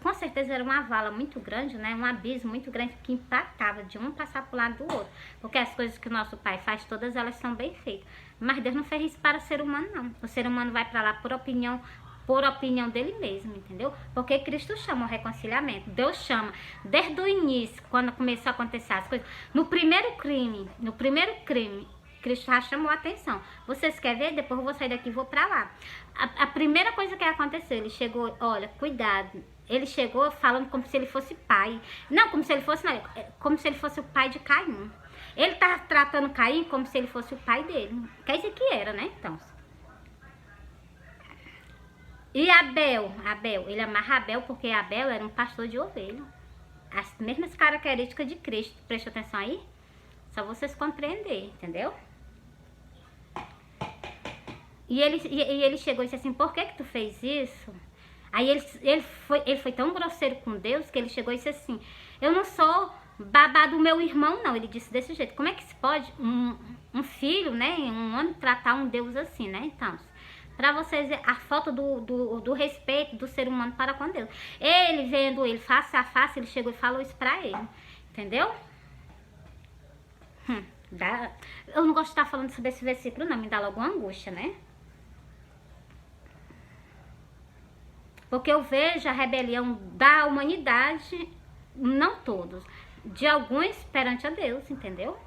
Com certeza era uma vala muito grande, né? Um abismo muito grande que impactava de um passar pro lado do outro. Porque as coisas que o nosso Pai faz, todas elas são bem feitas. Mas Deus não fez isso para o ser humano, não. O ser humano vai para lá por opinião dele mesmo, entendeu? Porque Cristo chama o reconciliamento. Deus chama desde o início, quando começou a acontecer as coisas. No primeiro crime, Cristo já chamou a atenção. Vocês querem ver? Depois eu vou sair daqui e vou pra lá. A primeira coisa que aconteceu, ele chegou, olha, cuidado. Ele chegou falando como se ele fosse pai. Não, como se ele fosse, não, como se ele fosse o pai de Caim. Ele tava tratando Caim como se ele fosse o pai dele. Que é isso que era, né? Então. E Abel, ele amarra Abel porque Abel era um pastor de ovelha. As mesmas características de Cristo. Presta atenção aí. Só vocês compreenderem, entendeu? E ele chegou e disse assim, por que tu fez isso? Aí ele foi tão grosseiro com Deus que ele chegou e disse assim, eu não sou babá do meu irmão, não. Ele disse desse jeito, como é que se pode um filho, né, um homem tratar um Deus assim, né? Então, Para vocês ver a falta do respeito do ser humano para com Deus. Ele vendo ele face a face, ele chegou e falou isso pra ele. Entendeu? Eu não gosto de estar falando sobre esse versículo, não. Me dá logo uma angústia, né? Porque eu vejo a rebelião da humanidade, não todos, de alguns perante a Deus, entendeu?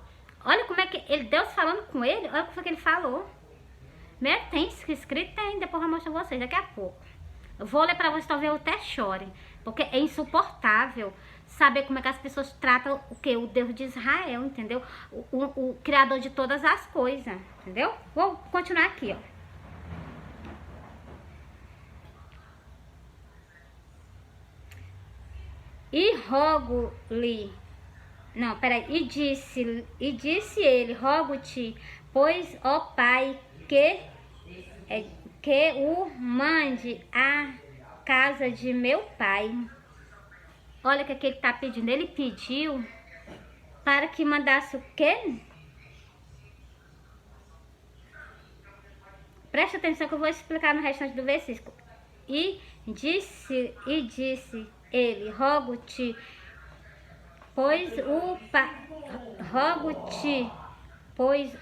Olha como é que Deus falando com ele, olha como é que ele falou. Tem escrito, tem, depois eu mostro a vocês daqui a pouco. Eu vou ler pra vocês, talvez eu até chore, porque é insuportável saber como é que as pessoas tratam o Deus de Israel, entendeu? O Criador de todas as coisas, entendeu? Vou continuar aqui, ó. E rogo-lhe, não, peraí, e disse ele, rogo-te, pois, ó Pai, que o mande à casa de meu pai. Olha o que ele tá pedindo, ele pediu para que mandasse o quê? Preste atenção que eu vou explicar no restante do versículo. E disse ele, rogo-te, pois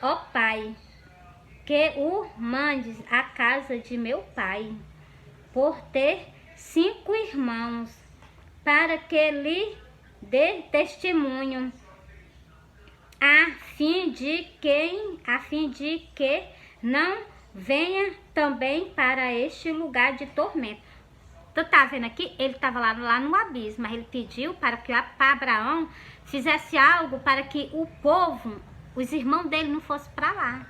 ó Pai, que o mandes à casa de meu pai, por ter 5 irmãos, para que lhe dê testemunho, a fim de que não venha também para este lugar de tormento. Tu tá vendo aqui? Ele estava lá no abismo, mas ele pediu para que Abraão fizesse algo para que o povo, os irmãos dele, não fossem para lá.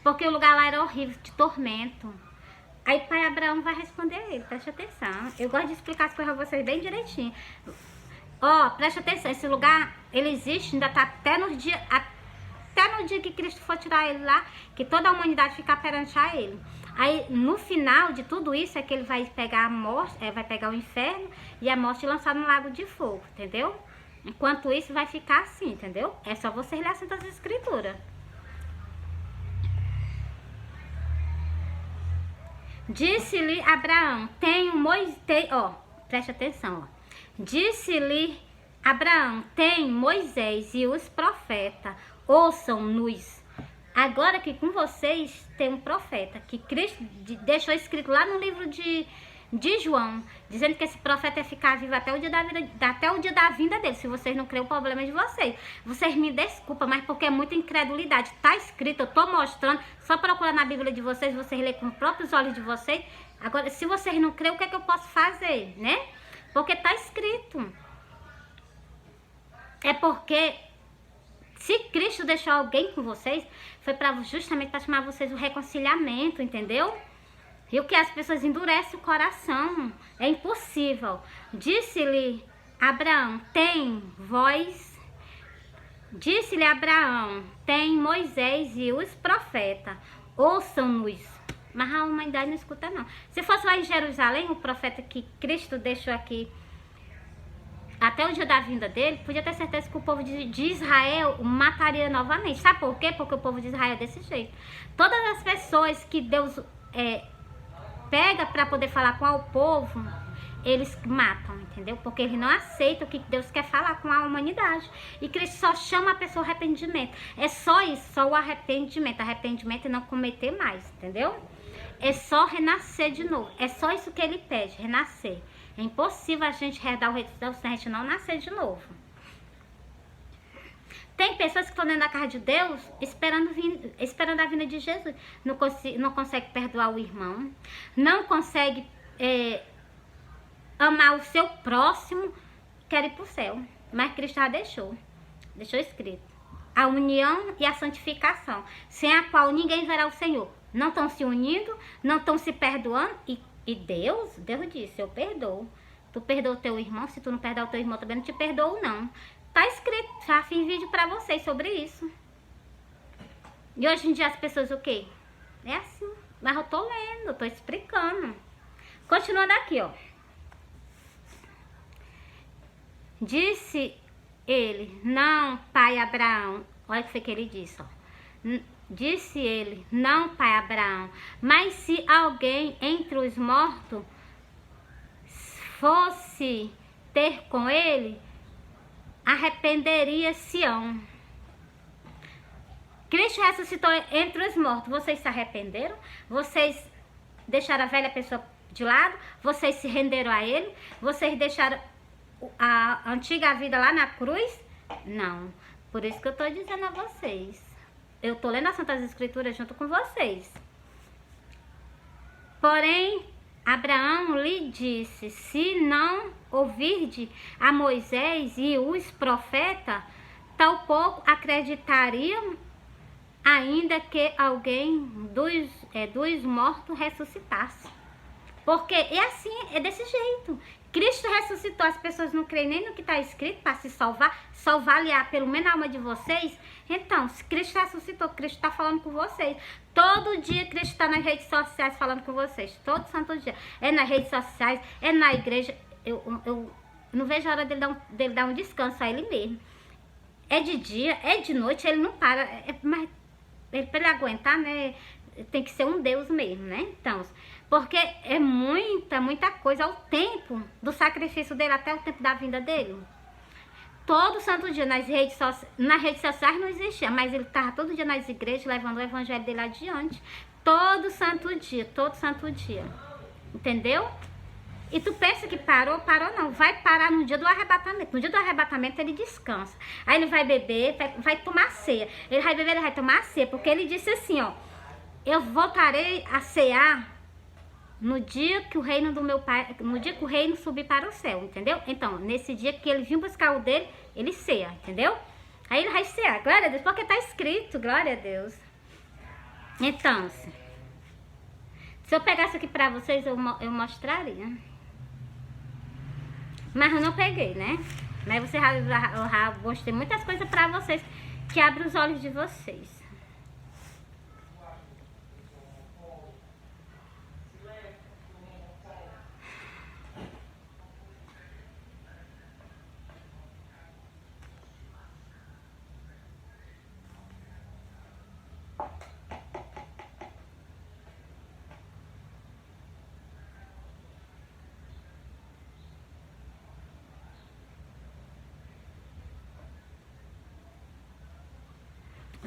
Porque o lugar lá era horrível, de tormento. Aí pai Abraão vai responder a ele, preste atenção. Eu gosto de explicar as coisas a vocês bem direitinho. Ó, preste atenção, esse lugar, ele existe, ainda tá até no dia que Cristo for tirar ele lá, que toda a humanidade ficar perante a ele. Aí, no final de tudo isso, é que ele vai pegar a morte, vai pegar o inferno e a morte lançar no lago de fogo, entendeu? Enquanto isso, vai ficar assim, entendeu? É só você ler assim das escrituras. Disse-lhe Abraão, preste atenção, ó. Disse-lhe Abraão, tem Moisés e os profetas, ouçam-nos. Agora que com vocês tem um profeta, que Cristo deixou escrito lá no livro de João, dizendo que esse profeta ia ficar vivo até o dia da vinda dele. Se vocês não creem, o problema é de vocês. Vocês me desculpam, mas porque é muita incredulidade. Tá escrito, eu tô mostrando, só procurar na Bíblia de vocês lerem com os próprios olhos de vocês. Agora, se vocês não creem, o que é que eu posso fazer, né? Porque tá escrito. É porque se Cristo deixou alguém com vocês, foi justamente para chamar vocês o reconciliamento, entendeu? E o que as pessoas endurecem o coração. É impossível. Disse-lhe Abraão, Disse-lhe Abraão, tem Moisés e os profetas, ouçam-nos. Mas a humanidade não escuta, não. Se fosse lá em Jerusalém, o profeta que Cristo deixou aqui, até o dia da vinda dele, podia ter certeza que o povo de Israel mataria novamente. Sabe por quê? Porque o povo de Israel é desse jeito. Todas as pessoas que Deus pega para poder falar com o povo, eles matam, entendeu? Porque eles não aceitam o que Deus quer falar com a humanidade. E Cristo só chama a pessoa ao arrependimento. É só isso, só o arrependimento. Arrependimento e não cometer mais, entendeu? É só renascer de novo. É só isso que ele pede, renascer. É impossível a gente herdar o reino de Deus se a gente não nascer de novo. Tem pessoas que estão dentro da casa de Deus esperando a vinda de Jesus. Não consegue perdoar o irmão. Não consegue amar o seu próximo. Quer ir para o céu. Mas Cristo já deixou. Deixou escrito. A união e a santificação. Sem a qual ninguém verá o Senhor. Não estão se unindo. Não estão se perdoando. E Deus disse, eu perdoo. Tu perdoa o teu irmão, se tu não perdoar o teu irmão, também não te perdoo, não. Tá escrito, já fiz vídeo pra vocês sobre isso. E hoje em dia as pessoas o quê? É assim, mas eu tô lendo, eu tô explicando. Continuando aqui, ó. Disse ele, não, pai Abraão, olha o que foi que ele disse, ó. Disse ele: não, pai Abraão, mas se alguém entre os mortos fosse ter com ele, arrependeria Sião. Cristo ressuscitou entre os mortos. Vocês se arrependeram? Vocês deixaram a velha pessoa de lado? Vocês se renderam a ele? Vocês deixaram a antiga vida lá na cruz? Não. Por isso que eu estou dizendo a vocês. Eu estou lendo as Santas Escrituras junto com vocês. Porém, Abraão lhe disse: se não ouvirde a Moisés e os profetas, tampouco acreditariam, ainda que alguém dos mortos ressuscitasse. Porque é assim, é desse jeito. Cristo ressuscitou, as pessoas não creem nem no que está escrito para se salvar pelo menos a alma de vocês. Então, se Cristo ressuscitou, Cristo está falando com vocês. Todo dia Cristo está nas redes sociais falando com vocês. Todo santo dia. É nas redes sociais, é na igreja. Eu não vejo a hora dele dar um descanso a ele mesmo. É de dia, é de noite, ele não para. Mas para ele aguentar, né? Tem que ser um Deus mesmo, né? Então, porque é muita coisa. O tempo do sacrifício dele até o tempo da vinda dele. Todo santo dia nas redes sociais não existia, mas ele estava todo dia nas igrejas levando o evangelho dele adiante. Todo santo dia. Entendeu? E tu pensa que parou não. Vai parar no dia do arrebatamento. No dia do arrebatamento ele descansa. Aí ele vai beber, vai tomar ceia. Ele vai beber, ele vai tomar ceia, porque ele disse assim, ó: eu voltarei a cear no dia que o reino do meu pai, no dia que o reino subir para o céu, entendeu? Então, nesse dia que ele vir buscar o dele, ele ceia, entendeu? Aí ele vai cear, glória a Deus, porque tá escrito, glória a Deus. Então, se eu pegasse aqui pra vocês, eu mostraria. Mas eu não peguei, né? Mas eu já mostrei muitas coisas pra vocês que abrem os olhos de vocês.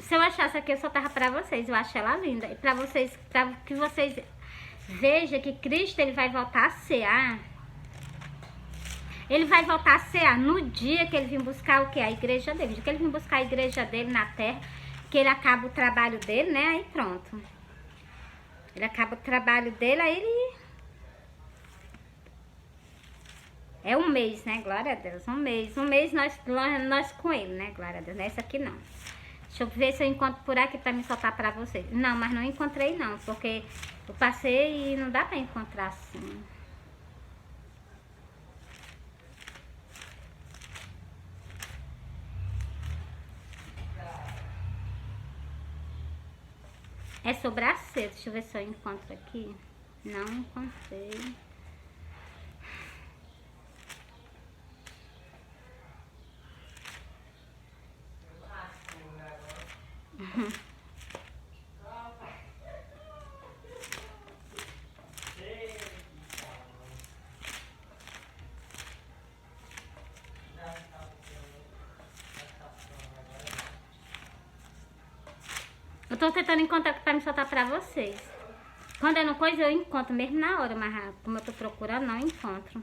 Se eu achasse aqui, eu só tava pra vocês. Eu acho ela linda. E pra que vocês vejam que Cristo, ele vai voltar a cear. Ele vai voltar a cear no dia que ele vir buscar o quê? A igreja dele. No dia que ele vir buscar a igreja dele na terra, que ele acaba o trabalho dele, né? Aí pronto. Ele acaba o trabalho dele, aí ele... É um mês, né? Glória a Deus. Um mês nós com ele, né? Glória a Deus. Nessa aqui não. Deixa eu ver se eu encontro por aqui pra me soltar pra vocês. Não, mas não encontrei não, porque eu passei e não dá pra encontrar assim. É sobrancelha, deixa eu ver se eu encontro aqui. Não encontrei. Eu tô tentando encontrar pra me soltar pra vocês. Quando é no coisa eu encontro mesmo na hora, mas como eu tô procurando, não encontro.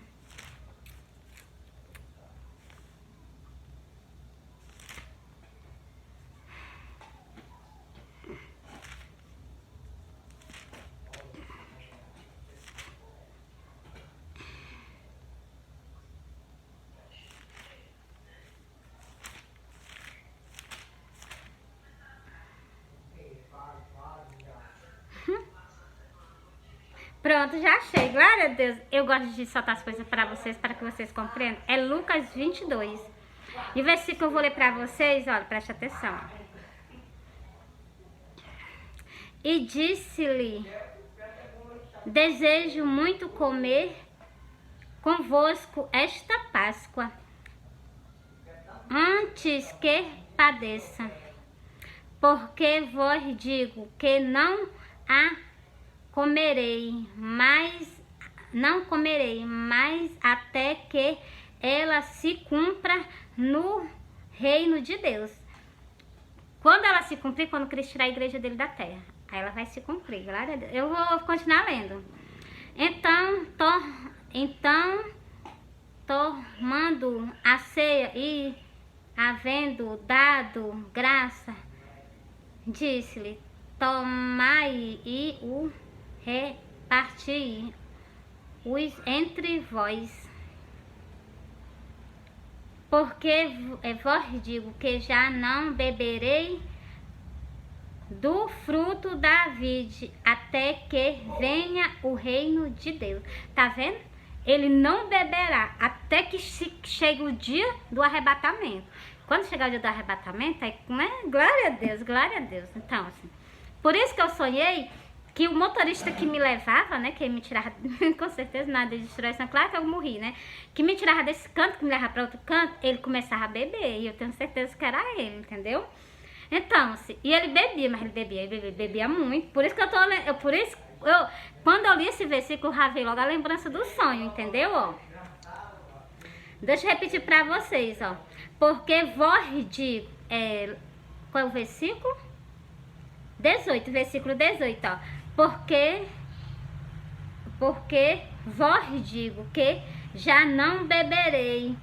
Pronto, já achei. Glória a Deus. Eu gosto de soltar as coisas para vocês, para que vocês compreendam. É Lucas 22. E o versículo que eu vou ler para vocês, olha, preste atenção. E disse-lhe: desejo muito comer convosco esta Páscoa, antes que padeça. porque vos digo que não a comerei, mas não comerei, mas até que ela se cumpra no reino de Deus. Quando ela se cumprir, quando Cristo tirar a igreja dele da terra, aí ela vai se cumprir, glória a Deus. Eu vou continuar lendo. Então, tomando a ceia e havendo dado graça, disse-lhe: tomai e o reparti entre vós, porque vos digo que já não beberei do fruto da vide até que venha o reino de Deus. Tá vendo? Ele não beberá até que chegue o dia do arrebatamento. Quando chegar o dia do arrebatamento, aí, né? Glória a Deus, glória a Deus. Então, assim, por isso que eu sonhei que o motorista que me levava, né, que me tirava, com certeza nada de destruição, claro que eu morri, né, que me tirava desse canto, que me levava para outro canto, ele começava a beber, e eu tenho certeza que era ele, entendeu? Então, assim, e ele bebia, mas ele bebia muito, por isso que quando eu li esse versículo, eu ravei logo a lembrança do sonho, entendeu, ó? Deixa eu repetir para vocês, ó, porque vos digo, qual é o versículo? 18, versículo 18, ó. Porque vos digo que já não beberei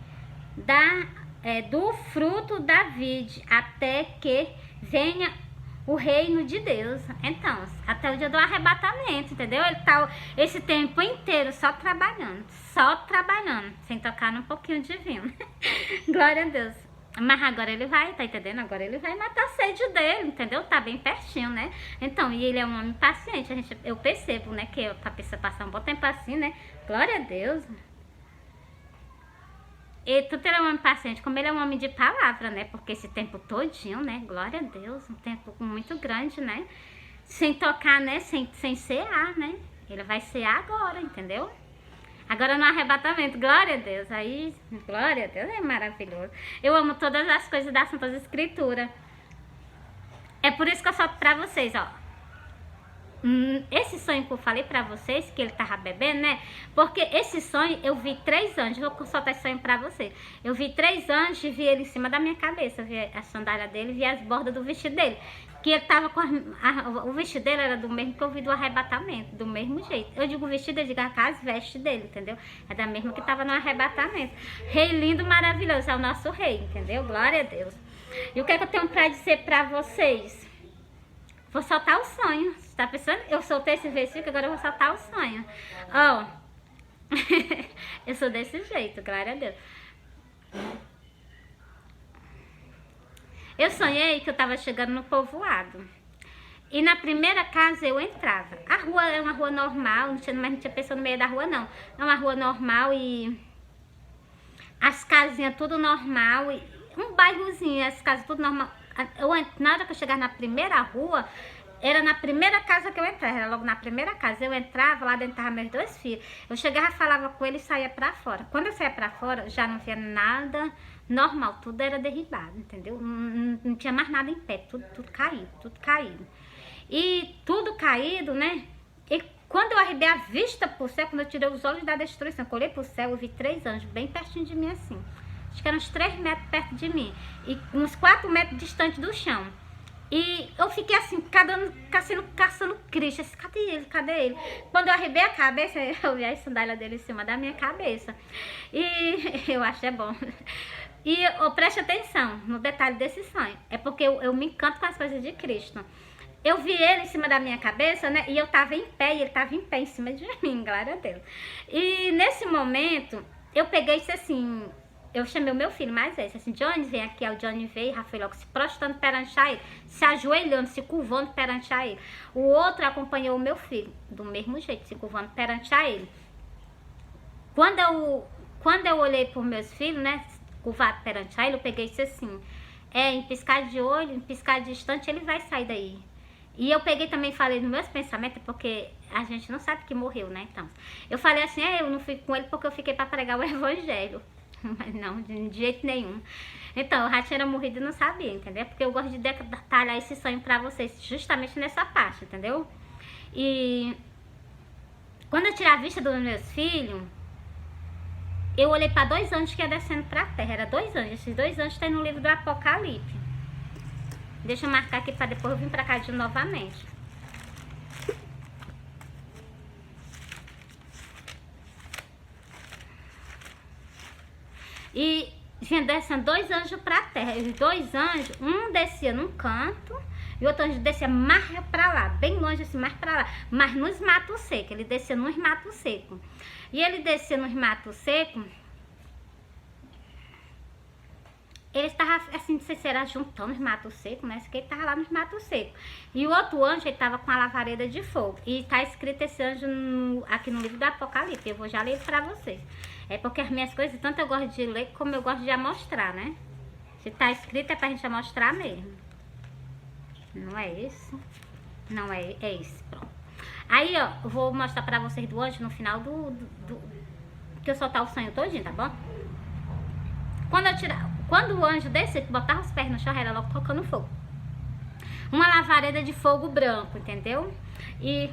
do fruto da vide até que venha o reino de Deus. Então, até o dia do arrebatamento, entendeu? Ele tá esse tempo inteiro só trabalhando, sem tocar num pouquinho de vinho. Glória a Deus. Mas agora ele vai, tá entendendo? Agora ele vai matar a sede dele, entendeu? Tá bem pertinho, né? Então, e ele é um homem paciente, eu percebo, né? Que a pessoa passar um bom tempo assim, né? Glória a Deus. E tudo ele é um homem paciente, como ele é um homem de palavra, né? Porque esse tempo todinho, né? Glória a Deus, um tempo muito grande, né? Sem tocar, né? Sem cear, né? Ele vai cear agora, entendeu? Agora no arrebatamento, glória a Deus, aí, glória a Deus, é maravilhoso. Eu amo todas as coisas da Santa Escritura. É por isso que eu solto pra vocês, ó. Esse sonho que eu falei pra vocês, que ele tava bebendo, né? Porque esse sonho, eu vi 3 anjos, vou soltar esse sonho pra vocês. Eu vi 3 anjos e vi ele em cima da minha cabeça, vi a sandália dele, vi as bordas do vestido dele. Que ele tava com o vestido dele era do mesmo que eu vi do arrebatamento, do mesmo jeito. Eu digo vestido, eu digo as vestes dele, entendeu? É da mesma que tava no arrebatamento. Rei lindo, maravilhoso, é o nosso rei, entendeu? Glória a Deus. E o que é que eu tenho pra dizer pra vocês? Vou soltar o sonho. Você tá pensando? Eu soltei esse versículo, agora eu vou soltar o sonho. Ó, eu sou desse jeito, glória a Deus. Eu sonhei que eu tava chegando no povoado. E na primeira casa eu entrava. A rua é uma rua normal, não tinha pessoa no meio da rua, não. É uma rua normal e as casinhas tudo normal. E um bairrozinho, as casas tudo normal. Na hora que eu chegar na primeira rua, era na primeira casa que eu entrava, era logo na primeira casa. Eu entrava, lá dentro tava meus 2 filhos. Eu chegava, falava com ele e saía pra fora. Quando eu saía pra fora, já não via nada normal, tudo era derribado, entendeu? Não tinha mais nada em pé, tudo caído. E tudo caído, né? E quando eu arrebei a vista pro céu, quando eu tirei os olhos da destruição, eu olhei pro céu, eu vi 3 anjos bem pertinho de mim assim. Acho que eram uns 3 metros perto de mim e uns 4 metros distante do chão. E eu fiquei assim, caçando Cristo, assim, cadê ele? Quando eu arrebei a cabeça, eu vi a sandália dele em cima da minha cabeça. E eu achei bom. E preste atenção no detalhe desse sonho. É porque eu me encanto com as coisas de Cristo. Eu vi ele em cima da minha cabeça, né? E eu tava em pé, e ele tava em pé em cima de mim, glória a Deus. E nesse momento, eu peguei isso assim... Eu chamei o meu filho mais esse, assim, Johnny, vem aqui. Aí o Johnny veio, Rafael logo se prostrando perante a ele, se ajoelhando, se curvando perante a ele. O outro acompanhou o meu filho, do mesmo jeito, se curvando perante a ele. Quando eu olhei para os meus filhos, né, curvado perante a ele, eu peguei isso assim, em piscar de olho, em piscar de instante, ele vai sair daí. E eu peguei também, falei nos meus pensamentos, porque a gente não sabe que morreu, né, então. Eu falei assim, eu não fui com ele porque eu fiquei para pregar o evangelho. Mas não, de jeito nenhum. Então, eu já tinha morrido e não sabia, entendeu? Porque eu gosto de detalhar esse sonho pra vocês, justamente nessa parte, entendeu? E quando eu tirei a vista dos meus filhos, eu olhei para 2 anjos que ia descendo pra terra. Era 2 anjos. Esses 2 anjos tem no livro do Apocalipse. Deixa eu marcar aqui para depois eu vir pra cá de novamente. E vinha descendo 2 anjos pra terra. Os 2 anjos, um descia num canto e o outro anjo descia mais pra lá, bem longe assim, mais pra lá, mas nos matos secos. Ele descia nos matos secos. E ele descia nos matos secos. Ele estava assim, não sei se era juntando os matos secos, mas que ele estava lá nos matos secos. E o outro anjo, ele estava com a lavareda de fogo. E está escrito esse anjo aqui no livro do Apocalipse. Eu vou já ler para vocês. É porque as minhas coisas, tanto eu gosto de ler, como eu gosto de amostrar, né? Se está escrito é para a gente amostrar mesmo. Não é esse? Não é esse, pronto. Aí, ó, eu vou mostrar para vocês do anjo no final que eu soltar o sonho todinho, tá bom? Quando o anjo descia, que botava os pés no chão, era logo tocando fogo. Uma lavareda de fogo branco, entendeu? E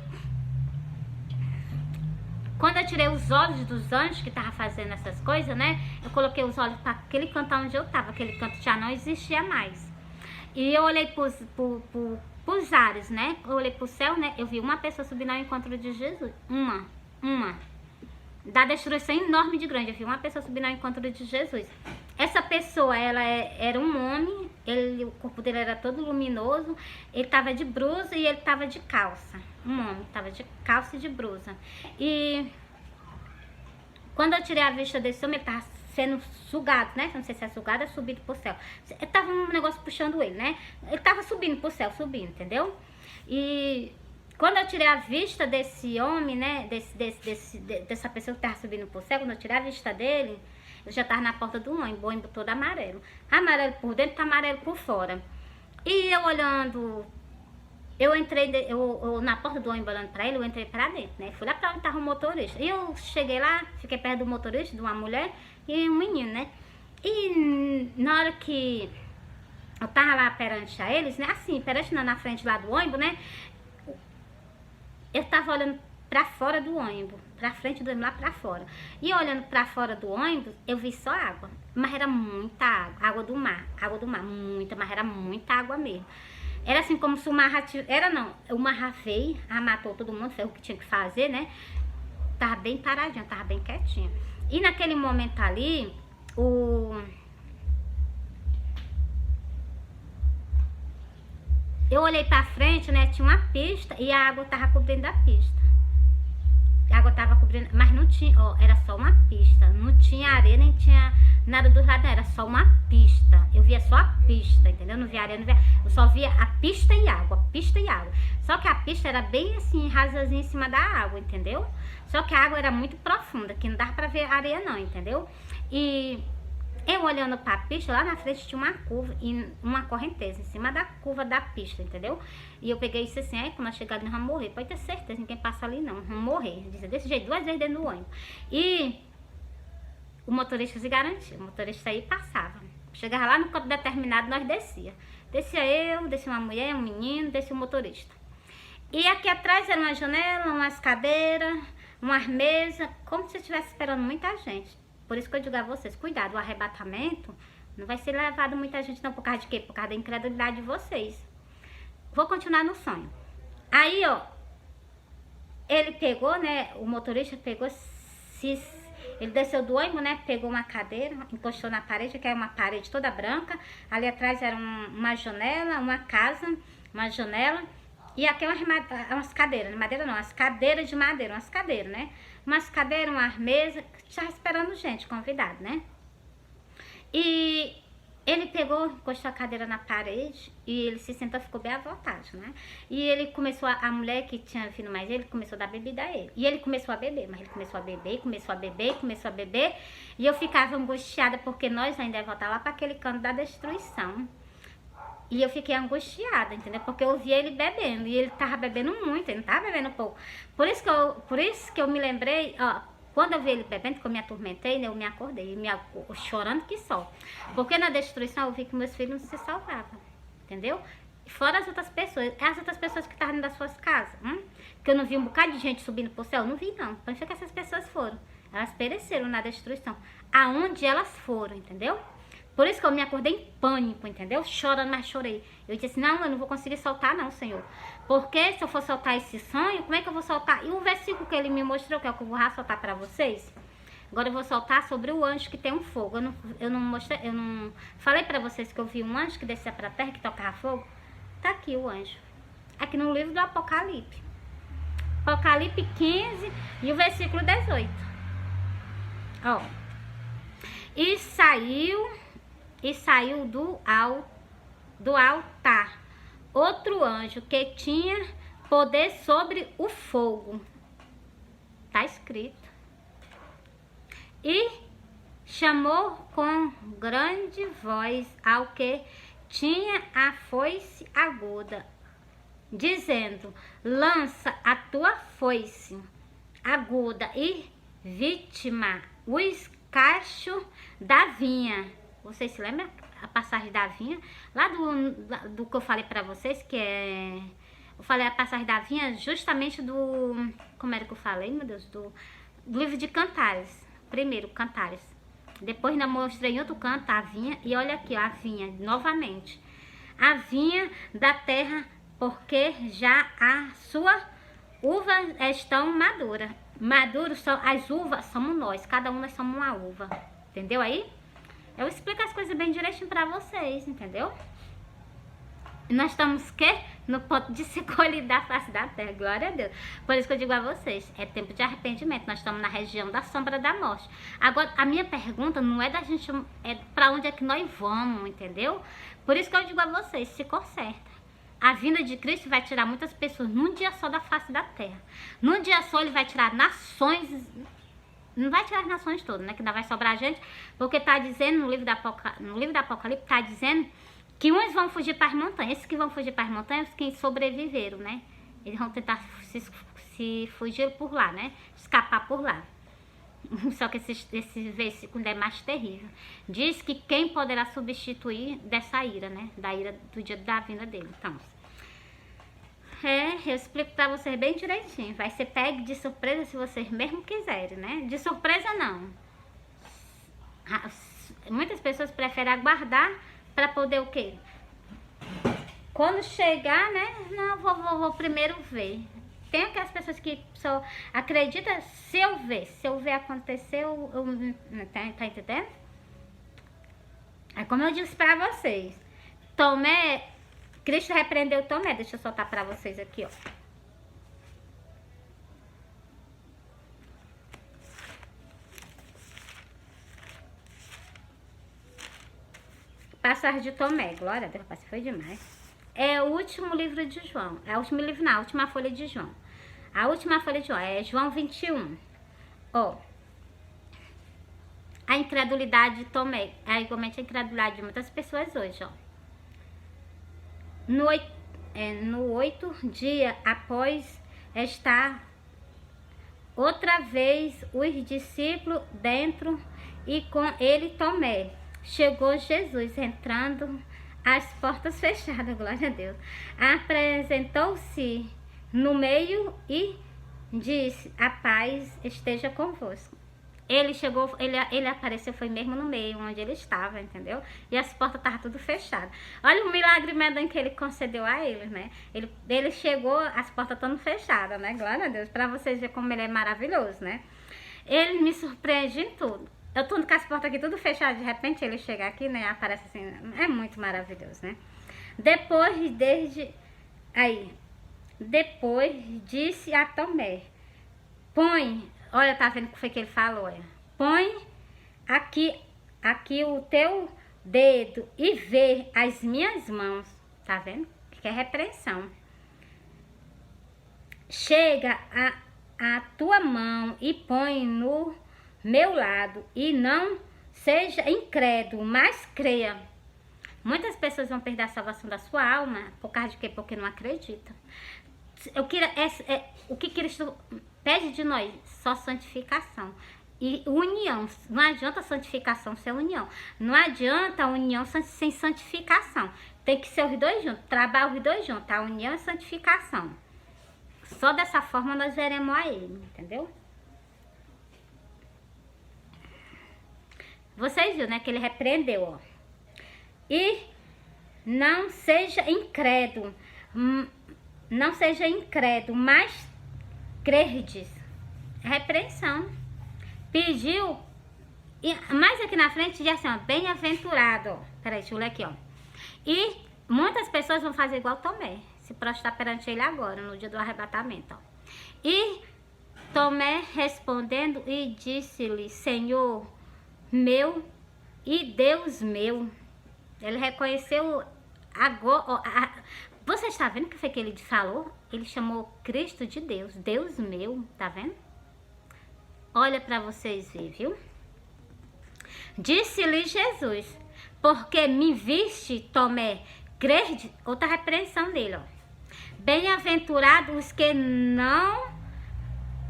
quando eu tirei os olhos dos anjos que estavam fazendo essas coisas, né? Eu coloquei os olhos para aquele canto onde eu tava. Aquele canto já não existia mais. E eu olhei pros ares, né? Eu olhei pro céu, né? Eu vi uma pessoa subindo ao encontro de Jesus. Uma. Da destruição enorme de grande. Eu vi uma pessoa subindo ao encontro de Jesus. Essa pessoa, ela era um homem, o corpo dele era todo luminoso, ele tava de blusa e ele tava de calça. Um homem tava de calça e de blusa. E quando eu tirei a vista desse homem, ele tava sendo sugado, né? Não sei se é sugado ou subido pro céu. Tava um negócio puxando ele, né? Ele tava subindo pro céu, subindo, entendeu? E quando eu tirei a vista desse homem, né? Dessa pessoa que tava subindo pro céu, quando eu tirei a vista dele, eu já tava na porta do ônibus, o ônibus todo amarelo. Amarelo por dentro, tá amarelo por fora. E eu olhando, eu entrei, na porta do ônibus olhando pra ele, eu entrei pra dentro, né? Fui lá pra onde tava o motorista. E eu cheguei lá, fiquei perto do motorista, de uma mulher e um menino, né? E na hora que eu tava lá perante a eles, né? Assim, perante na frente lá do ônibus, né? Eu tava olhando pra fora do ônibus, pra frente do ônibus, lá pra fora. E olhando pra fora do ônibus, eu vi só água. Mas era muita água, água do mar, muita, mas era muita água mesmo. Era assim como se o mar, o mar veio, matou todo mundo, fez o que tinha que fazer, né? Tava bem paradinho, tava bem quietinho. E naquele momento ali, eu olhei pra frente, né? Tinha uma pista e a água tava cobrindo a pista. A água tava cobrindo, mas não tinha, ó, era só uma pista. Não tinha areia, nem tinha nada do lado, era só uma pista. Eu via só a pista, entendeu? Não via areia, não via. Eu só via a pista e água, pista e água. Só que a pista era bem assim, rasazinha em cima da água, entendeu? Só que a água era muito profunda, que não dava pra ver a areia não, entendeu? E eu olhando pra pista, lá na frente tinha uma curva e uma correnteza em cima da curva da pista, entendeu? E eu peguei isso assim, aí quando nós chegar ali nós vamos morrer. Pode ter certeza, ninguém passa ali não, vamos morrer. Desse jeito, 2 vezes dentro do ônibus. E o motorista se garantia, o motorista aí passava. Chegava lá no canto determinado, nós descia. Descia eu, descia uma mulher, um menino, descia o motorista. E aqui atrás era uma janela, umas cadeiras, umas mesas, como se estivesse esperando muita gente. Por isso que eu digo a vocês, cuidado, o arrebatamento não vai ser levado muita gente não, por causa de quê? Por causa da incredulidade de vocês. Vou continuar no sonho. Aí, ó, ele pegou, né, o motorista pegou, ele desceu do ônibus, né, pegou uma cadeira, encostou na parede, que é uma parede toda branca. Ali atrás era uma janela, uma casa, uma janela. E aqui umas cadeiras, madeira não, as cadeiras de madeira, umas cadeiras, né? Umas cadeiras, umas mesas, já esperando gente, convidado, né? E ele pegou, encostou a cadeira na parede e ele se sentou, ficou bem à vontade, né? E ele começou, a mulher que tinha vindo mais ele, começou a dar bebida a ele. E ele começou a beber, mas ele começou a beber, começou a beber, começou a beber. E eu ficava angustiada porque nós ainda ia voltar lá para aquele canto da destruição. E eu fiquei angustiada, entendeu? Porque eu via ele bebendo. E ele tava bebendo muito, ele não tava bebendo pouco. Por isso que eu me lembrei, ó, Quando eu vi ele bebendo, que eu me atormentei, né, eu me acordei, chorando que só. Porque na destruição eu vi que meus filhos não se salvavam, entendeu? Fora as outras pessoas que estavam das suas casas, que eu não vi um bocado de gente subindo pro céu, eu não vi não. Para onde que essas pessoas foram? Elas pereceram na destruição, aonde elas foram, entendeu? Por isso que eu me acordei em pânico, entendeu? Chorando, mas chorei. Eu disse, não, eu não vou conseguir soltar não, Senhor. Porque se eu for soltar esse sonho, como é que eu vou soltar? E o versículo que ele me mostrou, que é o que eu vou soltar para vocês. Agora eu vou soltar sobre o anjo que tem um fogo. Eu não falei para vocês que eu vi um anjo que descia para a terra, que tocava fogo? Tá aqui o anjo. Aqui no livro do Apocalipse. Apocalipse 15 e o versículo 18. Ó. E saiu do altar outro anjo que tinha poder sobre o fogo. Tá escrito. E chamou com grande voz ao que tinha a foice aguda, dizendo, lança a tua foice aguda e vítima os cachos da vinha. Vocês se lembram a passagem da vinha? Lá do que eu falei pra vocês, que é... Eu falei a passagem da vinha justamente do... Como era que eu falei, meu Deus? Do livro de Cantares. Primeiro, Cantares. Depois ainda mostrei em outro canto a vinha. E olha aqui, ó, a vinha, novamente. A vinha da terra, porque já a sua uva estão madura. Maduros são as uvas, somos nós. Cada uma nós somos uma uva. Entendeu aí? Eu explico as coisas bem direitinho pra vocês, entendeu? E nós estamos, que? No ponto de se colher da face da terra, glória a Deus. Por isso que eu digo a vocês, é tempo de arrependimento. Nós estamos na região da sombra da morte. Agora, a minha pergunta não é da gente, é pra onde é que nós vamos, entendeu? Por isso que eu digo a vocês, se conserta. A vinda de Cristo vai tirar muitas pessoas num dia só da face da terra. Num dia só ele vai tirar nações... Não vai tirar as nações todas, né? Que ainda vai sobrar gente. Porque tá dizendo no livro do Apocalipse, tá dizendo que uns vão fugir para as montanhas. Esses que vão fugir para as montanhas, quem sobreviveram, né? Eles vão tentar se fugir por lá, né? Escapar por lá. Só que esse versículo é mais terrível. Diz que quem poderá substituir dessa ira, né? Da ira do dia da vinda dele. Então... eu explico pra vocês bem direitinho. Vai ser pegue de surpresa se vocês mesmo quiserem, né? De surpresa não. Muitas pessoas preferem aguardar pra poder o quê? Quando chegar, né? Não, vou primeiro ver. Tem aquelas pessoas que só acreditam se eu ver acontecer, tá entendendo? É como eu disse pra vocês. Tomé... Cristo repreendeu Tomé. Deixa eu soltar pra vocês aqui, ó. Passagem de Tomé. Glória a Deus, rapaz, foi demais. É o último livro de João. É o último livro, não. A última folha de João. A última folha de João é João 21. Ó. A incredulidade de Tomé. É igualmente a incredulidade de muitas pessoas hoje, ó. No 8º dia após estar outra vez os discípulos dentro e com ele Tomé. Chegou Jesus entrando, as portas fechadas, glória a Deus. Apresentou-se no meio e disse, a paz esteja convosco. Ele chegou, ele apareceu, foi mesmo no meio, onde ele estava, entendeu? E as portas estavam tudo fechadas. Olha o milagre medonho que ele concedeu a eles, né? Ele chegou, as portas estão fechadas, né? Glória a Deus, pra vocês verem como ele é maravilhoso, né? Ele me surpreende em tudo. Eu tô com as portas aqui tudo fechadas, de repente ele chega aqui, né? Aparece assim, é muito maravilhoso, né? Depois disse a Tomé, põe... Olha, tá vendo o que foi que ele falou? Olha. Põe aqui o teu dedo e vê as minhas mãos. Tá vendo? Que é repreensão. Chega a tua mão e põe no meu lado. E não seja incrédulo, mas creia. Muitas pessoas vão perder a salvação da sua alma por causa de quê? Porque não acreditam. O que Cristo pede de nós só santificação e união. Não adianta santificação sem união. Não adianta a união sem santificação. Tem que ser os dois juntos, trabalhar os dois juntos, a união e a santificação. Só dessa forma nós veremos a ele, entendeu? Vocês viram, né, que ele repreendeu, ó. E não seja incrédulo, mas credes. Repreensão. Pediu, mais aqui na frente diz assim, ó, bem-aventurado, ó. Peraí, deixa eu ler aqui, ó. E muitas pessoas vão fazer igual Tomé, se prostrar perante ele agora, no dia do arrebatamento, ó. E Tomé respondendo e disse-lhe, Senhor meu e Deus meu. Ele reconheceu agora, ó, você está vendo o que foi que ele falou? Ele chamou Cristo de Deus, Deus meu, tá vendo? Olha para vocês verem, viu? Disse-lhe Jesus, porque me viste, Tomé, crede, outra repreensão dele, ó. Bem-aventurados os que não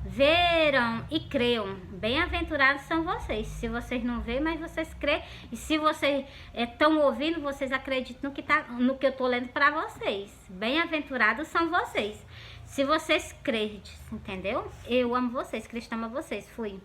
verão e creiam. Bem-aventurados são vocês. Se vocês não veem, mas vocês creem. E se vocês estão ouvindo, vocês acreditam no que eu estou lendo para vocês. Bem-aventurados são vocês. Se vocês creem, entendeu? Eu amo vocês, Cristo ama vocês. Fui.